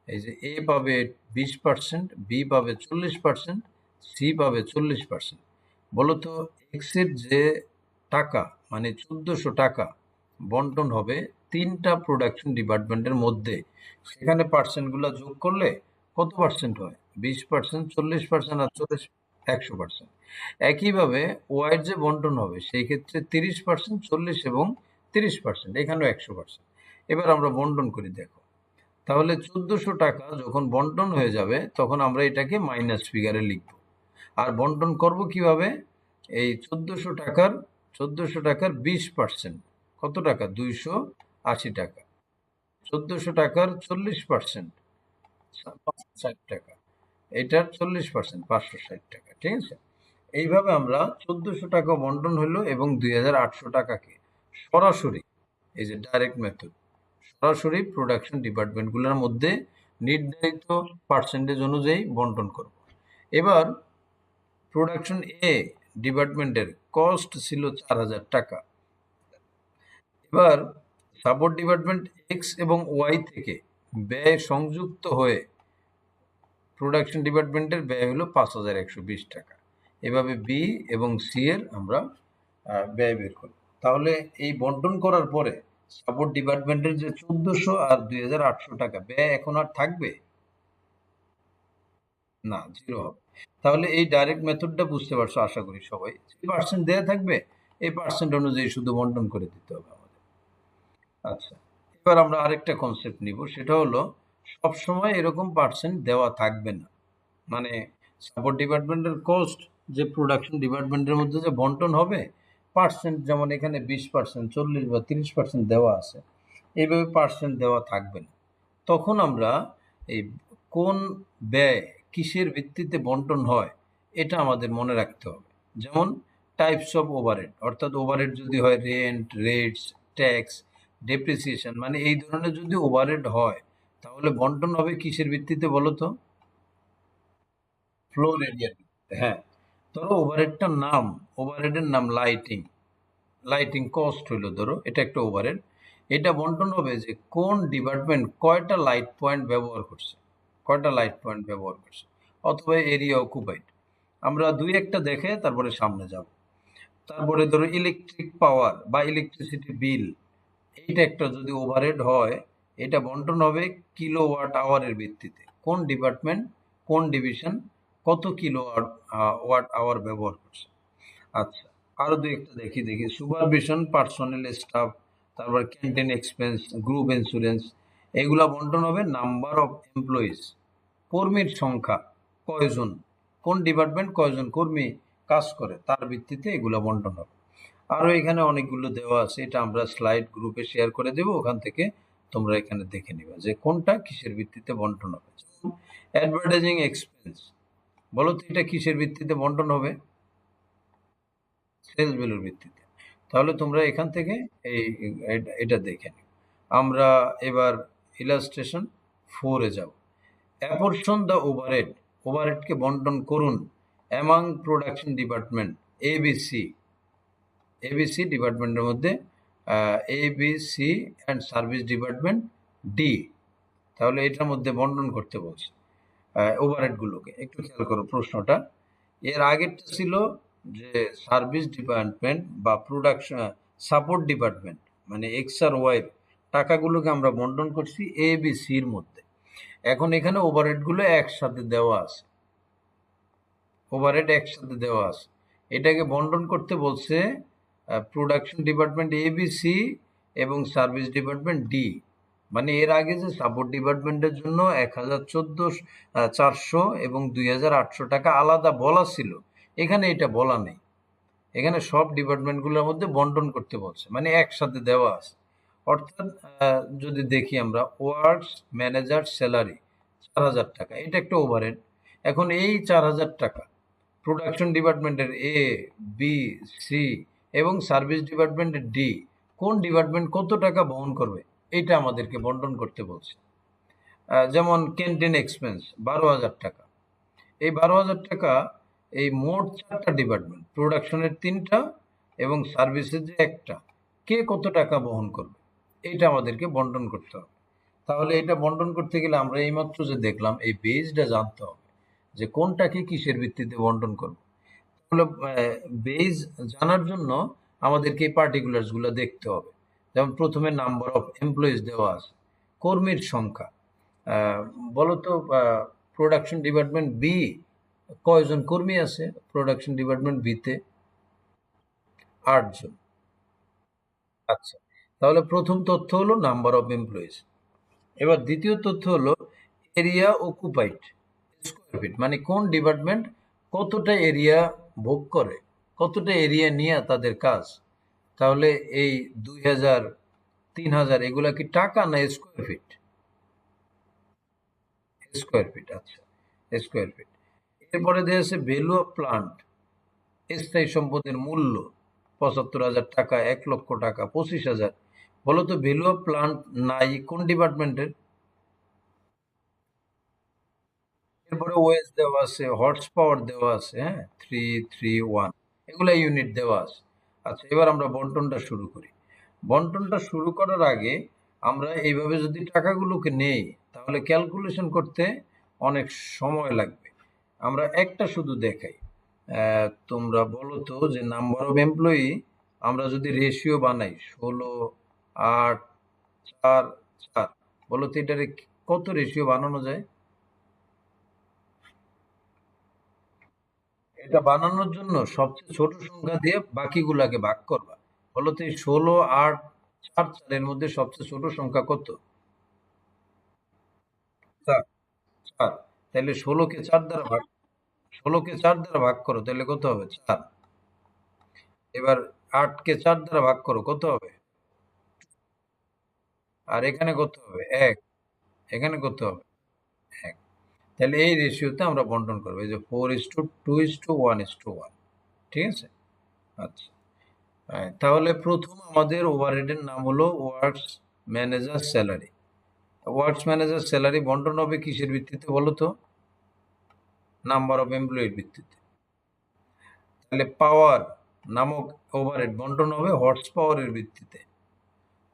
এই যে এ পাবে 20%, বি পাবে 40%, সি পাবে 40%। বলতো এক্স এর যে টাকা মানে 1400 টাকা বন্টন হবে তিনটা প্রোডাকশন ডিপার্টমেন্টের মধ্যে। সেখানে পার্সেন্টগুলো যোগ করলে কত পার্সেন্ট হয়? 20%, 40% আর 40, 100%। একইভাবে ওয়াইয়ের যে বন্টন হবে সেই ক্ষেত্রে 30%, 40 এবং 30%, এখানেও 100%। এবার আমরা বন্টন করি, দেখো তাহলে 1400 টাকা যখন বন্টন হয়ে যাবে তখন আমরা এটাকে মাইনাস ফিগারে লিখব। আর বন্টন করব কিভাবে? এই 1400 টাকার 20%, কত টাকা? 280 টাকা। 1400 টাকার 40%, 560 টাকা। এটার 40%, 560 টাকা। ঠিক আছে? এইভাবে আমরা 1400 টাকা বন্টন হলো এবং 2800 টাকাকে সরাসরি, এই যে ডাইরেক্ট মেথড, সরাসরি প্রোডাকশন ডিপার্টমেন্টগুলোর মধ্যে নির্ধারিত পার্সেন্টেজ অনুযায়ী বন্টন করব। এবার প্রোডাকশন এ ডিপার্টমেন্টের কস্ট ছিল 4000 টাকা। এবার সাপোর্ট ডিপার্টমেন্ট এক্স এবং ওয়াই থেকে ব্যয় সংযুক্ত হয়ে প্রোডাকশন ডিপার্টমেন্টের ব্যয় হলো 5120 টাকা। এভাবে বি এবং সি এর আমরা ব্যয় বের করব। তাহলে এই বন্টন করার পরে সাপোর্ট ডিপার্টমেন্টের যে 1400 আর 2800 টাকা ব্যয় এখন আর থাকবে না, জিরো হবে। তাহলে এই ডাইরেক্ট মেথডটা বুঝতে পারছো আশা করি সবাই। যে পার্সেন্ট দেয়া থাকবে এই পার্সেন্ট অনুযায়ী শুধু বন্টন করে দিতে হবে আমাদের। আচ্ছা, এবার আমরা আরেকটা কনসেপ্ট নিব, সেটা হলো সবসময় এরকম পার্সেন্ট দেওয়া থাকবে না। মানে সাপোর্ট ডিপার্টমেন্টের কস্ট যে প্রোডাকশন ডিপার্টমেন্টের মধ্যে যে বন্টন হবে, পার্সেন্ট যেমন এখানে 20%, 40 বা 30% দেওয়া আছে, এইভাবে পার্সেন্ট দেওয়া থাকবে না। তখন আমরা এই কোন ব্যয় কিসের ভিত্তিতে বন্টন হয় এটা আমাদের মনে রাখতে হবে। যেমন টাইপস অফ ওভারহেড, অর্থাৎ ওভারহেড যদি হয় রেন্ট, রেটস, ট্যাক্স, ডেপ্রিসিয়েশন, মানে এই ধরনের যদি ওভারহেড হয় তাহলে বন্টন হবে কিসের ভিত্তিতে বলো তো? ফ্লোর এরিয়ার ভিত্তিতে। হ্যাঁ, ধরো ওভারহেডের নাম লাইটিং কস্ট হইলো, ধরো এটা একটা ওভারহেড। এটা বন্টন হবে যে কোন ডিপার্টমেন্ট কয়টা লাইট পয়েন্ট ব্যবহার করছে অথবা এরিয়া অকুপাইড। আমরা দুই একটা দেখে তারপরে সামনে যাব। তারপরে ধরো ইলেকট্রিক পাওয়ার বা ইলেকট্রিসিটি বিল, এইটা একটা যদি ওভারহেড হয়, এটা বন্টন হবে কিলোওয়াট আওয়ারের ভিত্তিতে। কোন ডিপার্টমেন্ট, কোন ডিভিশন কত কিলোওয়াট ওয়াট আওয়ার ব্যবহার করছে। আচ্ছা, আরো দুই একটা দেখি সুপারভিশন, পার্সোনাল স্টাফ, তারপর ক্যান্টিন এক্সপেন্স, গ্রুপ ইন্স্যুরেন্স, এগুলা বন্টন হবে নাম্বার অফ এমপ্লয়িজ, কর্মীর সংখ্যা কয়জন, কোন ডিপার্টমেন্ট কয়জন কর্মী কাজ করে তার ভিত্তিতে এগুলা বন্টন হবে। আরো এখানে অনেকগুলো দেওয়া আছে, এটা আমরা স্লাইড গ্রুপে শেয়ার করে দেব, ওখান থেকে তোমরা এখানে দেখে নিবা যে কোনটা কিসের ভিত্তিতে বন্টন হবে। অ্যাডভার্টাইজিং এক্সপেন্স, বলো তো এটা কিসের ভিত্তিতে বন্টন হবে? সেলস ভ্যালুর ভিত্তিতে। তাহলে তোমরা এখান থেকে এই এটা দেখে নিও। আমরা এবার ইলাস্ট্রেশন 4 এ যাব। অ্যাপরশন দ্য ওভারহেডকে বন্টন করুন অ্যামাং প্রোডাকশন ডিপার্টমেন্ট এবিসি ডিপার্টমেন্টের মধ্যে, ABC and service department D. তাহলে এটার মধ্যে বন্টন করতে বলছে ওভারহেডগুলোকে। একটু খেয়াল করো প্রশ্নটা। এর আগেরটা ছিল যে সার্ভিস ডিপার্টমেন্ট বা প্রোডাকশন সাপোর্ট ডিপার্টমেন্ট, মানে এক্স আর ওয়াই টাকাগুলোকে আমরা বন্টন করছি এ বি সির মধ্যে। এখন এখানে ওভারহেডগুলো একসাথে দেওয়া আছে, এটাকে বন্টন করতে বলছে প্রোডাকশন ডিপার্টমেন্ট এবিসি এবং সার্ভিস ডিপার্টমেন্ট ডি। মানে এর আগে যে সাপোর্ট ডিপার্টমেন্টের জন্য 1,400 এবং 2,800 টাকা আলাদা বলা ছিল, এখানে এটা বলা নেই। এখানে সব ডিপার্টমেন্টগুলোর মধ্যে বন্টন করতে বলছে, মানে একসাথে দেওয়া আছে। অর্থাৎ যদি দেখি আমরা ওয়ার্কস ম্যানেজার স্যালারি 4,000 টাকা, এটা একটা ওভারহেড। এখন এই 4,000 টাকা প্রোডাকশন ডিপার্টমেন্টের এ, বি, সি এবং সার্ভিস ডিপার্টমেন্টের ডি, কোন ডিপার্টমেন্ট কত টাকা বহন করবে এটা আমাদেরকে বন্টন করতে বলছে। যেমন ক্যান্টিন এক্সপেন্স 12,000 টাকা, এই 12,000 টাকা এই মোট 4টা ডিপার্টমেন্ট, প্রোডাকশনের 3টা এবং সার্ভিসের যে একটা, কে কত টাকা বহন করবে এইটা আমাদেরকে বন্টন করতে হবে। তাহলে এটা বন্টন করতে গেলে আমরা এইমাত্র যে দেখলাম এই বেজটা জানতে হবে যে কোনটাকে কিসের ভিত্তিতে বন্টন করব। তাহলে বেজ জানার জন্য আমাদেরকে এই পার্টিকুলার্সগুলো দেখতে হবে। যেমন প্রথমে নাম্বার অফ এমপ্লয়িজ দেওয়া আছে, কর্মীর সংখ্যা। বলো তো প্রোডাকশন ডিপার্টমেন্ট বি কয়জন কর্মী আছে? প্রোডাকশন ডিপার্টমেন্ট বিতে 8 জন। আচ্ছা, তাহলে প্রথম তথ্য হলো নাম্বার অফ এমপ্লয়িজ। এবার দ্বিতীয় তথ্য হলো এরিয়া অকুপাইড স্কোয়ার ফিট, মানে কোন ডিপার্টমেন্ট কতটা এরিয়া ভোগ করে, কতটা এরিয়া নিয়ে তাদের কাজ। তাহলে এই 2,000 3,000 এগুলা কি টাকা না স্কোয়ার ফিট? স্কোয়ার ফিট, আচ্ছা স্কোয়ার ফিট। এরপরে দিয়েছে ভ্যালু অফ প্লান্ট, স্থায়ী সম্পদের মূল্য 75,000 টাকা, 1,00,000 টাকা, 25,000। বলো তো ভ্যালু অফ প্লান্ট নাই কোন ডিপার্টমেন্টের? এরপরে ওএস দেওয়া আছে, হর্স পাওয়ার দেওয়া আছে, হ্যাঁ 331, এগুলা ইউনিট দেওয়া আছে। আচ্ছা, এবার আমরা বন্টনটা শুরু করি। বন্টনটা শুরু করার আগে আমরা এইভাবে যদি টাকাগুলোকে নেই তাহলে ক্যালকুলেশন করতে অনেক সময় লাগবে। আমরা একটা শুধু দেখাই। তোমরা বলো তো যে নাম্বার অফ এমপ্লয়ি আমরা যদি রেশিও বানাই 16, 8, 4, 4, বলো তো এটারে কত রেশিও বানানো যায়? এটা বানানোর জন্য সবচেয়ে ছোট সংখ্যা দিয়ে বাকিগুলাকে ভাগ করবা। বলো তো এই 16, 8, 4, 4 এর মধ্যে সবচেয়ে ছোট সংখ্যা কত? 4, 4। তাহলে 16কে 4 দ্বারা ভাগ করো, তাহলে কত হবে? 4। এবার 8কে 4 দ্বারা ভাগ করো, কত হবে? আর এখানে কত হবে? 1। এখানে কত হবে? 1। তাহলে এই রেশিওতে আমরা বন্টন করবো, এই যে 4:2:1:1। ঠিক আছে? আচ্ছা, তাহলে প্রথম আমাদের ওভারহেডের নাম হলো works manager salary. Works manager salary বন্টন হবে কিসের ভিত্তিতে বলো তো? নাম্বার অফ এমপ্লয়ির ভিত্তিতে। তাহলে পাওয়ার নামক ওভারহেড বন্টন হবে হর্স পাওয়ারের ভিত্তিতে।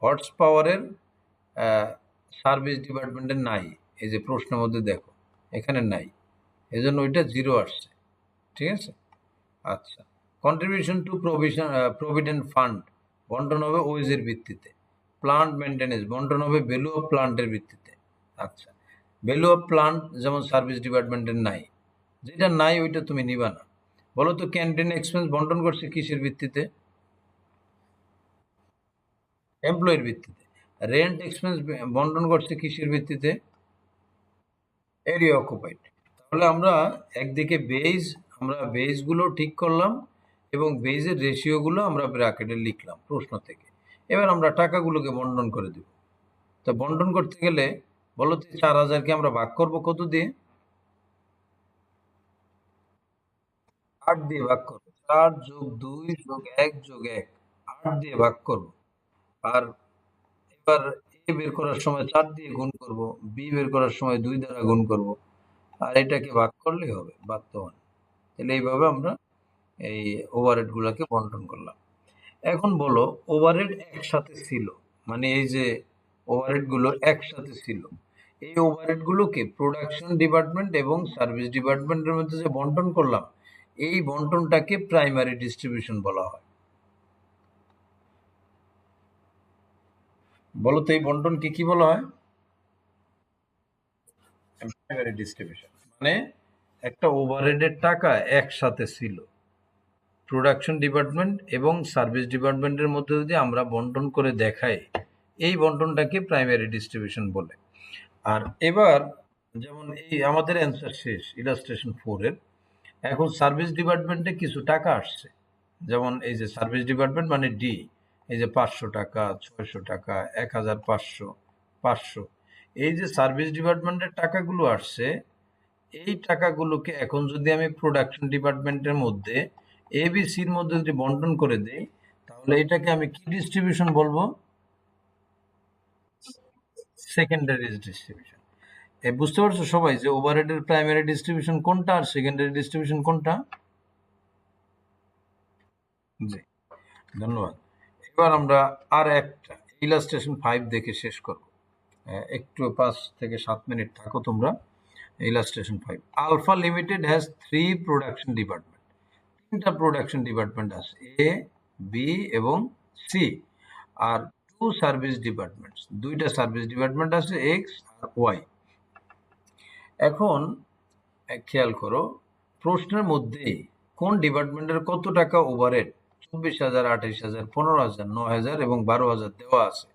হর্স পাওয়ারের সার্ভিস ডিপার্টমেন্টের নাই, এই যে প্রশ্নের মধ্যে দেখো এখানে নাই, এজন্য ওইটা জিরো আসছে। ঠিক আছে। আচ্ছা, কন্ট্রিবিউশন টু প্রভিডেন্ট ফান্ড বন্টন হবে ওয়েজের ভিত্তিতে। প্লান্ট মেনটেন্যান্স বন্টন হবে ভ্যালু অফ প্লান্টের ভিত্তিতে। আচ্ছা, ভ্যালু অফ প্লান্ট যেমন সার্ভিস ডিপার্টমেন্টের নাই, যেটা নাই ওইটা তুমি নিবা না। বলো তো ক্যান্টিন এক্সপেন্স বন্টন করছে কিসের ভিত্তিতে? এমপ্লয়ের ভিত্তিতে। রেন্ট এক্সপেন্স বন্টন করছে কিসের ভিত্তিতে? Area occupied. তাহলে আমরা একদিকে আমরা বেসগুলো ঠিক করলাম এবং বেজের রেশিওগুলো আমরা ব্র্যাকেটে লিখলাম প্রশ্ন থেকে। এবার আমরা টাকাগুলোকে বন্টন করে দেব। তো বন্টন করতে গেলে বলো তো 4000কে আমরা ভাগ করব কত দিয়ে? 8 দিয়ে ভাগ করব। 4 যোগ 2 যোগ 1 যোগ 1, 8 দিয়ে ভাগ করব। আর এবার এ বের করার সময় 4 দিয়ে গুণ করব, বি বের করার সময় 2 দ্বারা গুণ করব, আর এটাকে ভাগ করলেই হবে বাস্তবায়ন। তাহলে এইভাবে আমরা এই ওভারহেড গুলাকে বন্টন করলাম। এখন বলো ওভারহেড একসাথে ছিল, মানে এই যে ওভারহেড গুলো একসাথে ছিল, এই ওভারহেড গুলোকে প্রোডাকশন ডিপার্টমেন্ট এবং সার্ভিস ডিপার্টমেন্টের মধ্যে যে বন্টন করলাম, এই বন্টনটাকে প্রাইমারি ডিস্ট্রিবিউশন বলা হয়। বলো তো এই বন্টনকে কি বলা হয়? প্রাইমারি ডিস্ট্রিবিউশন মানে একটা ওভারহেডের টাকা একসাথে ছিল, প্রোডাকশন ডিপার্টমেন্ট এবং সার্ভিস ডিপার্টমেন্টের মধ্যে যদি আমরা বন্টন করে দেখাই, এই বন্টনটাকে প্রাইমারি ডিস্ট্রিবিউশন বলে। আর এবার যেমন এই আমাদের অ্যান্সার শেষ ইলাস্ট্রেশন 4 এর। এখন সার্ভিস ডিপার্টমেন্টে কিছু টাকা আসছে, যেমন এই যে সার্ভিস ডিপার্টমেন্ট মানে ডি, এই যে 500 টাকা, 600 টাকা, 1500, 500, এই যে সার্ভিস ডিপার্টমেন্টের টাকাগুলো আসছে, এই টাকাগুলোকে এখন যদি আমি প্রোডাকশন ডিপার্টমেন্টের মধ্যে এবিসির মধ্যে যদি বন্টন করে দেই, তাহলে এটাকে আমি কি ডিস্ট্রিবিউশন বলবো? Secondary distribution. বুঝতে পারছো সবাই যে ওভারহেডের প্রাইমারি ডিস্ট্রিবিউশন কোনটা আর সেকেন্ডারি ডিস্ট্রিবিউশন কোনটা? জি, ধন্যবাদ। এবার আমরা আর একটা ইলাস্ট্রেশন 5 দেখে শেষ করব। একটু 5 থেকে 7 মিনিট থাকো তোমরা। Illustration 5, alpha limited has 3 production department. 3টা প্রোডাকশন ডিপার্টমেন্ট আছে, এ, বি এবং সি। আর 2 সার্ভিস ডিপার্টমেন্টস, 2টা সার্ভিস ডিপার্টমেন্ট আছে, এক্স আর ওয়াই। এখন খেয়াল করো প্রশ্নের মধ্যে কোন ডিপার্টমেন্টের কত টাকা ওভারহেড 24,000, 28,000, 15,000, 9,000 এবং 12,000 দেওয়া আছে।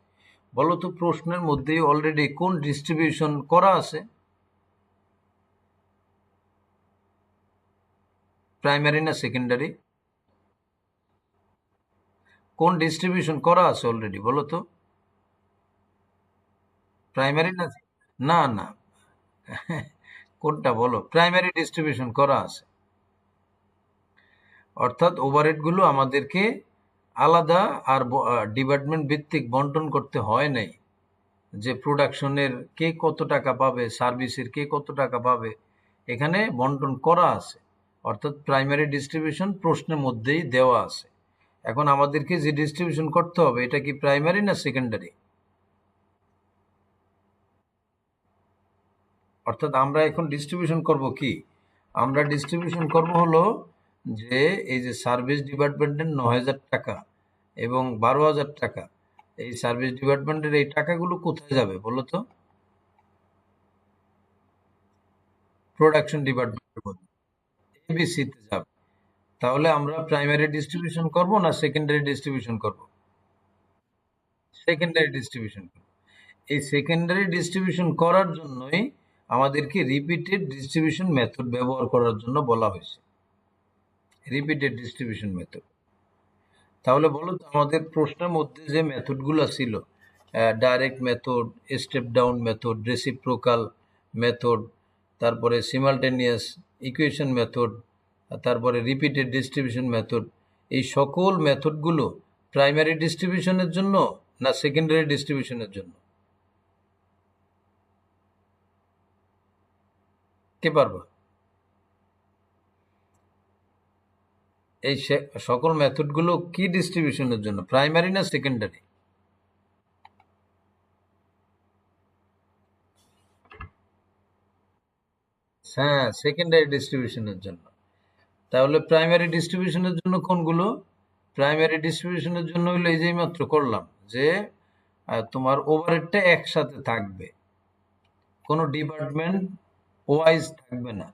বলো তো প্রশ্নের মধ্যে অলরেডি কোন ডিস্ট্রিবিউশন করা আছে? প্রাইমারি না সেকেন্ডারি? কোন ডিস্ট্রিবিউশন করা আছে অলরেডি বলো তো? প্রাইমারি না? না না, কোনটা বলো? প্রাইমারি ডিস্ট্রিবিউশন করা আছে, অর্থাৎ ওভারহেডগুলো আমাদেরকে আলাদা আর ডিপার্টমেন্ট ভিত্তিক বন্টন করতে হয় নাই, যে প্রোডাকশনের কে কত টাকা পাবে, সার্ভিসের কে কত টাকা পাবে, এখানে বন্টন করা আছে। অর্থাৎ প্রাইমারি ডিস্ট্রিবিউশন প্রশ্নের মধ্যেই দেওয়া আছে। এখন আমাদেরকে যে ডিস্ট্রিবিউশন করতে হবে এটা কি প্রাইমারি না সেকেন্ডারি? অর্থাৎ আমরা এখন ডিস্ট্রিবিউশন করব কি? আমরা ডিস্ট্রিবিউশন করব হলো যে এই যে সার্ভিস ডিপার্টমেন্টের 9,000 টাকা এবং 12,000 টাকা, এই সার্ভিস ডিপার্টমেন্টের এই টাকাগুলো কোথায় যাবে বলো তো? প্রোডাকশন ডিপার্টমেন্টের মধ্যে এবিসিতে যাবে। তাহলে আমরা প্রাইমারি ডিস্ট্রিবিউশন করব না সেকেন্ডারি ডিস্ট্রিবিউশন করব? Secondary distribution. এই সেকেন্ডারি ডিস্ট্রিবিউশন করার জন্যই আমাদেরকে রিপিটেড ডিস্ট্রিবিউশন মেথড ব্যবহার করার জন্য বলা হয়েছে, রিপিটেড ডিস্ট্রিবিউশন মেথড। তাহলে বলো তো আমাদের প্রশ্নের মধ্যে যে মেথডগুলো ছিল, direct method, step down method, reciprocal method, তারপরে সিমালটেনিয়াস ইকুয়েশন মেথড, তারপরে রিপিটেড ডিস্ট্রিবিউশন মেথড, এই সকল মেথডগুলো প্রাইমারি ডিস্ট্রিবিউশনের জন্য না সেকেন্ডারি ডিস্ট্রিবিউশনের জন্য? কে পারবা? এই সকল মেথডগুলো কি ডিস্ট্রিবিউশনের জন্য, প্রাইমারি না সেকেন্ডারি? হ্যাঁ, সেকেন্ডারি ডিস্ট্রিবিউশনের জন্য। তাহলে প্রাইমারি ডিস্ট্রিবিউশনের জন্য কোনগুলো? প্রাইমারি ডিস্ট্রিবিউশনের জন্য হলো এই যে মাত্র করলাম যে তোমার ওভারহেডটা একসাথে থাকবে, কোনো ডিপার্টমেন্ট ওয়াইজ থাকবে না।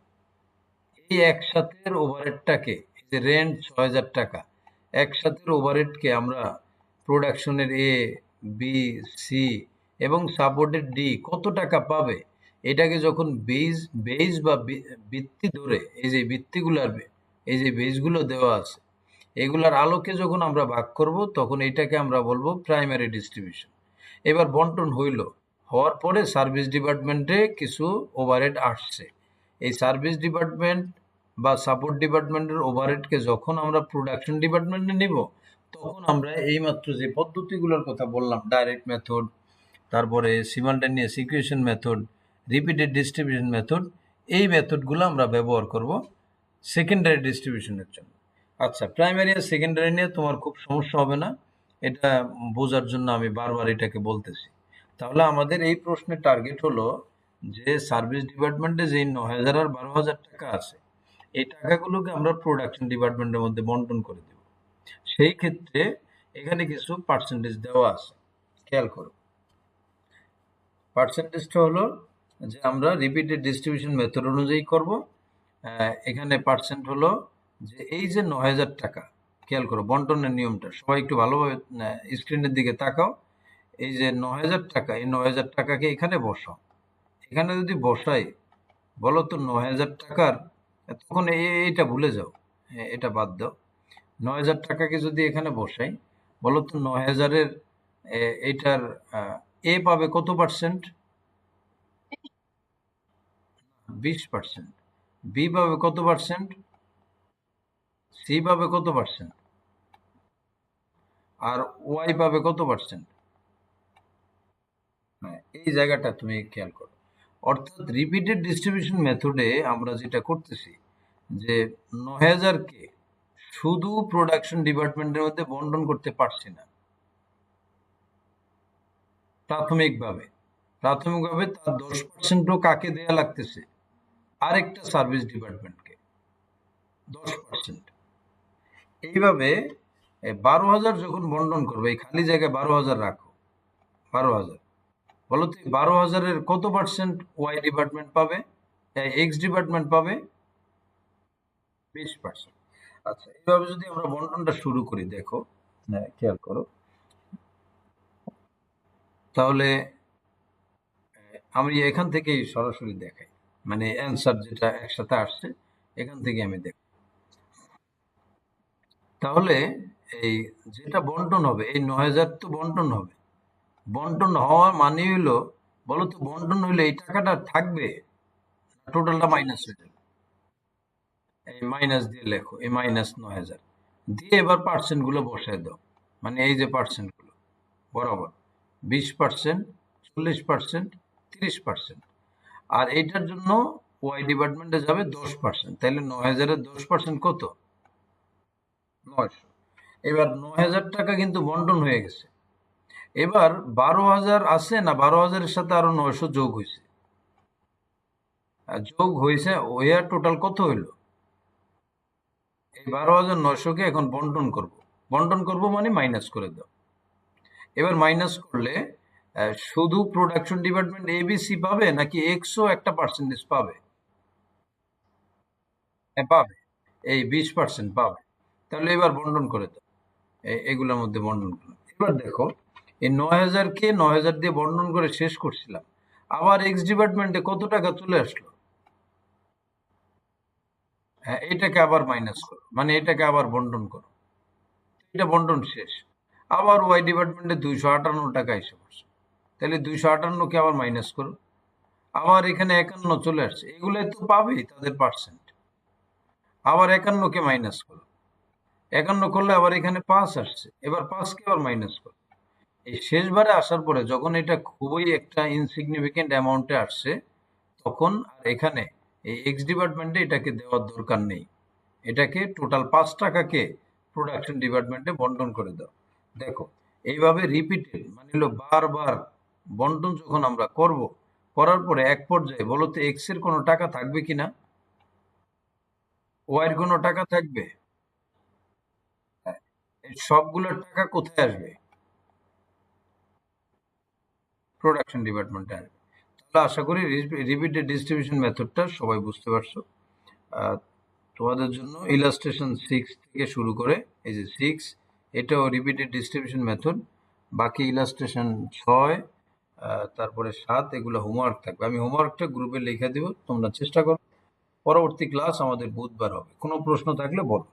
এই একসাথের ওভারহেডটাকে, এই যে রেন্ট ৬,০০০ টাকা, একসাথের ওভারহেডকে আমরা প্রোডাকশনের এ, বি, সি এবং সাপোর্টের ডি কত টাকা পাবে, এটাকে যখন বেজ বা ভিত্তি ধরে, এই যে ভিত্তিগুলার, এই যে বেজগুলো দেওয়া আছে, এগুলার আলোকে যখন আমরা ভাগ করব, তখন এইটাকে আমরা বলবো প্রাইমারি ডিস্ট্রিবিউশন। এবার বন্টন হওয়ার পরে সার্ভিস ডিপার্টমেন্টে কিছু ওভারহেড আসছে। এই সার্ভিস ডিপার্টমেন্ট বা সাপোর্ট ডিপার্টমেন্টের ওভারহেডকে যখন আমরা প্রোডাকশন ডিপার্টমেন্টে নিব, তখন আমরা এইমাত্র যে পদ্ধতিগুলোর কথা বললাম, ডাইরেক্ট মেথড, তারপরে simultaneous equation method, repeated distribution method, এই মেথডগুলো আমরা ব্যবহার করব সেকেন্ডারি ডিস্ট্রিবিউশনের জন্য। আচ্ছা, প্রাইমারি আর সেকেন্ডারি নিয়ে তোমার খুব সমস্যা হবে না, এটা বোঝার জন্য আমি বারবার এটাকে বলতেছি। তাহলে আমাদের এই প্রশ্নের টার্গেট হলো যে সার্ভিস ডিপার্টমেন্টে যে ৯,০০০ আর ১২,০০০ টাকা আছে, এই টাকাগুলোকে আমরা প্রোডাকশন ডিপার্টমেন্টের মধ্যে বন্টন করে দেব। সেই ক্ষেত্রে এখানে কিছু পার্সেন্টেজ দেওয়া আছে, খেয়াল করো। পার্সেন্টেজটা হলো যে আমরা রিপিটেড ডিস্ট্রিবিউশন মেথড অনুযায়ী করব। এখানে পার্সেন্ট হলো যে এই যে ৯,০০০ টাকা, খেয়াল করো বন্টনের নিয়মটা, সবাই একটু ভালোভাবে স্ক্রিনের দিকে তাকাও। এই যে ৯,০০০ টাকা, এই ৯,০০০ টাকাকে এখানে বসাও। এখানে যদি বসাই, বলো তো ৯,০০০ টাকার, তখন এইটা ভুলে যাও, এটা বাদ দাও। ৯,০০০ টাকাকে যদি এখানে বসাই, বলো তো ৯,০০০-এর এইটার এ পাবে কত পার্সেন্ট? 20%। বি পাবে কত পার্সেন্ট? সি পাবে কত পার্সেন্ট? আর ওয়াই পাবে কত পার্সেন্ট? এই জায়গাটা তুমি খেয়াল করো। অর্থাৎ রিপিটেড ডিস্ট্রিবিউশন মেথডে আমরা যেটা করতেছি যে ৯,০০০-কে শুধু প্রোডাকশন ডিপার্টমেন্টের মধ্যে বন্টন করতে পারছি না। প্রাথমিকভাবে তার 10%ও কাকে দেয়া লাগতেছে? আরেকটা সার্ভিস ডিপার্টমেন্টকে 10%। এইভাবে ১২,০০০ যখন বন্টন করবে, এই খালি জায়গায় ১২,০০০ রাখো। ১২,০০০ বলো তো ১২,০০০-এর কত পার্সেন্ট ওয়াই ডিপার্টমেন্ট পাবে, এক্স ডিপার্টমেন্ট পাবে? 20%। আচ্ছা, এইভাবে যদি আমরা বন্টনটা শুরু করি, দেখো, খেয়াল করো, তাহলে আমি এখান থেকেই সরাসরি দেখাই, মানে অ্যান্সার যেটা একসাথে আসছে এখান থেকে আমি দেখ। তাহলে এই যেটা বন্টন হবে, এই ৯,০০০ তো বন্টন হবে। বন্টন হওয়া মানে হলো, বলো তো বন্টন হইলে এই টাকাটা থাকবে, টোটালটা মাইনাস হয়ে যাবে। এই মাইনাস দিয়ে লেখো, এই মাইনাস ৯,০০০ দিয়ে এবার পার্সেন্ট গুলো বসায় দাও, মানে এই যে পার্সেন্ট গুলো বরাবর 20%, 40%, 30%। আর এইটার জন্য ওয়াই ডিপার্টমেন্টে যাবে 10%। তাহলে ৯,০০০-এর 10% কত? ৯০০। এবার ৯,০০০ টাকা কিন্তু বন্টন হয়ে গেছে। এবার ১২,০০০ আছে না, ১২,০০০-এর সাথে আরো ৯০০ যোগ হয়েছে, হয়ে টোটাল কত হইলো? এই ১২,৯০০-কে এখন বন্টন করব মানে মাইনাস করে দাও। এবার মাইনাস করলে শুধু প্রোডাকশন ডিপার্টমেন্ট এবিসি পাবে নাকি এক্সও একটা পার্সেন্টেজ পাবে? পাবে, এই 20% পাবে। তাহলে এবার বন্টন করে দাও, এগুলোর মধ্যে বন্টন করো। এবার দেখো, এই ৯,০০০-কে ৯,০০০ দিয়ে বন্টন করে শেষ করছিলাম, আবার এক্স ডিপার্টমেন্টে কত টাকা চলে আসলো? হ্যাঁ, এটাকে আবার মাইনাস করো, মানে এটাকে আবার বন্টন করো, এটা বন্টন শেষ। আবার ওয়াই ডিপার্টমেন্টে ২৫৮ টাকা এসে পড়ছে, তাহলে ২৫৮-কে আবার মাইনাস করো, আবার এখানে ৫১ চলে আসছে, এগুলাই তো পাবেই তাদের পার্সেন্ট। আবার ৫১-কে মাইনাস করো, ৫১ করলে আবার এখানে ৫ আসছে, এবার ৫-কে আবার মাইনাস করো। এই শেষবারে আসার পরে যখন এটা খুবই একটা ইনসিগনিফিকেন্ট অ্যামাউন্টে আসছে, তখন আর এখানে এই এক্স ডিপার্টমেন্টে এটাকে দেওয়ার দরকার নেই, এটাকে টোটাল 5 টাকাকে প্রোডাকশন ডিপার্টমেন্টে বন্টন করে দাও। দেখো এইভাবে রিপিটেড মানে হলো বারবার বন্টন যখন আমরা করব, করার পরে এক পর্যায়ে বলো তো এক্স এর কোনো টাকা থাকবে কিনা, ওয়াই এর কোনো টাকা থাকবে? হ্যাঁ, এই সবগুলোর টাকা কোথায় আসবে? প্রোডাকশন ডিপার্টমেন্টে আসবে। তাহলে আশা করি রিপিটেড ডিস্ট্রিবিউশন মেথডটা সবাই বুঝতে পারছো। আহ, তোমাদের জন্য ইলাস্ট্রেশন 6 থেকে শুরু করে এই যে 6, এটাও রিপিটেড ডিস্ট্রিবিউশন মেথড। বাকি ইলাস্ট্রেশন 6, তারপরে 7, এগুলো হোমওয়ার্ক থাকবে। আমি হোমওয়ার্কটা গ্রুপে লিখে দিব, তোমরা চেষ্টা করো। পরবর্তী ক্লাস আমাদের বুধবার হবে। কোনো প্রশ্ন থাকলে বলো।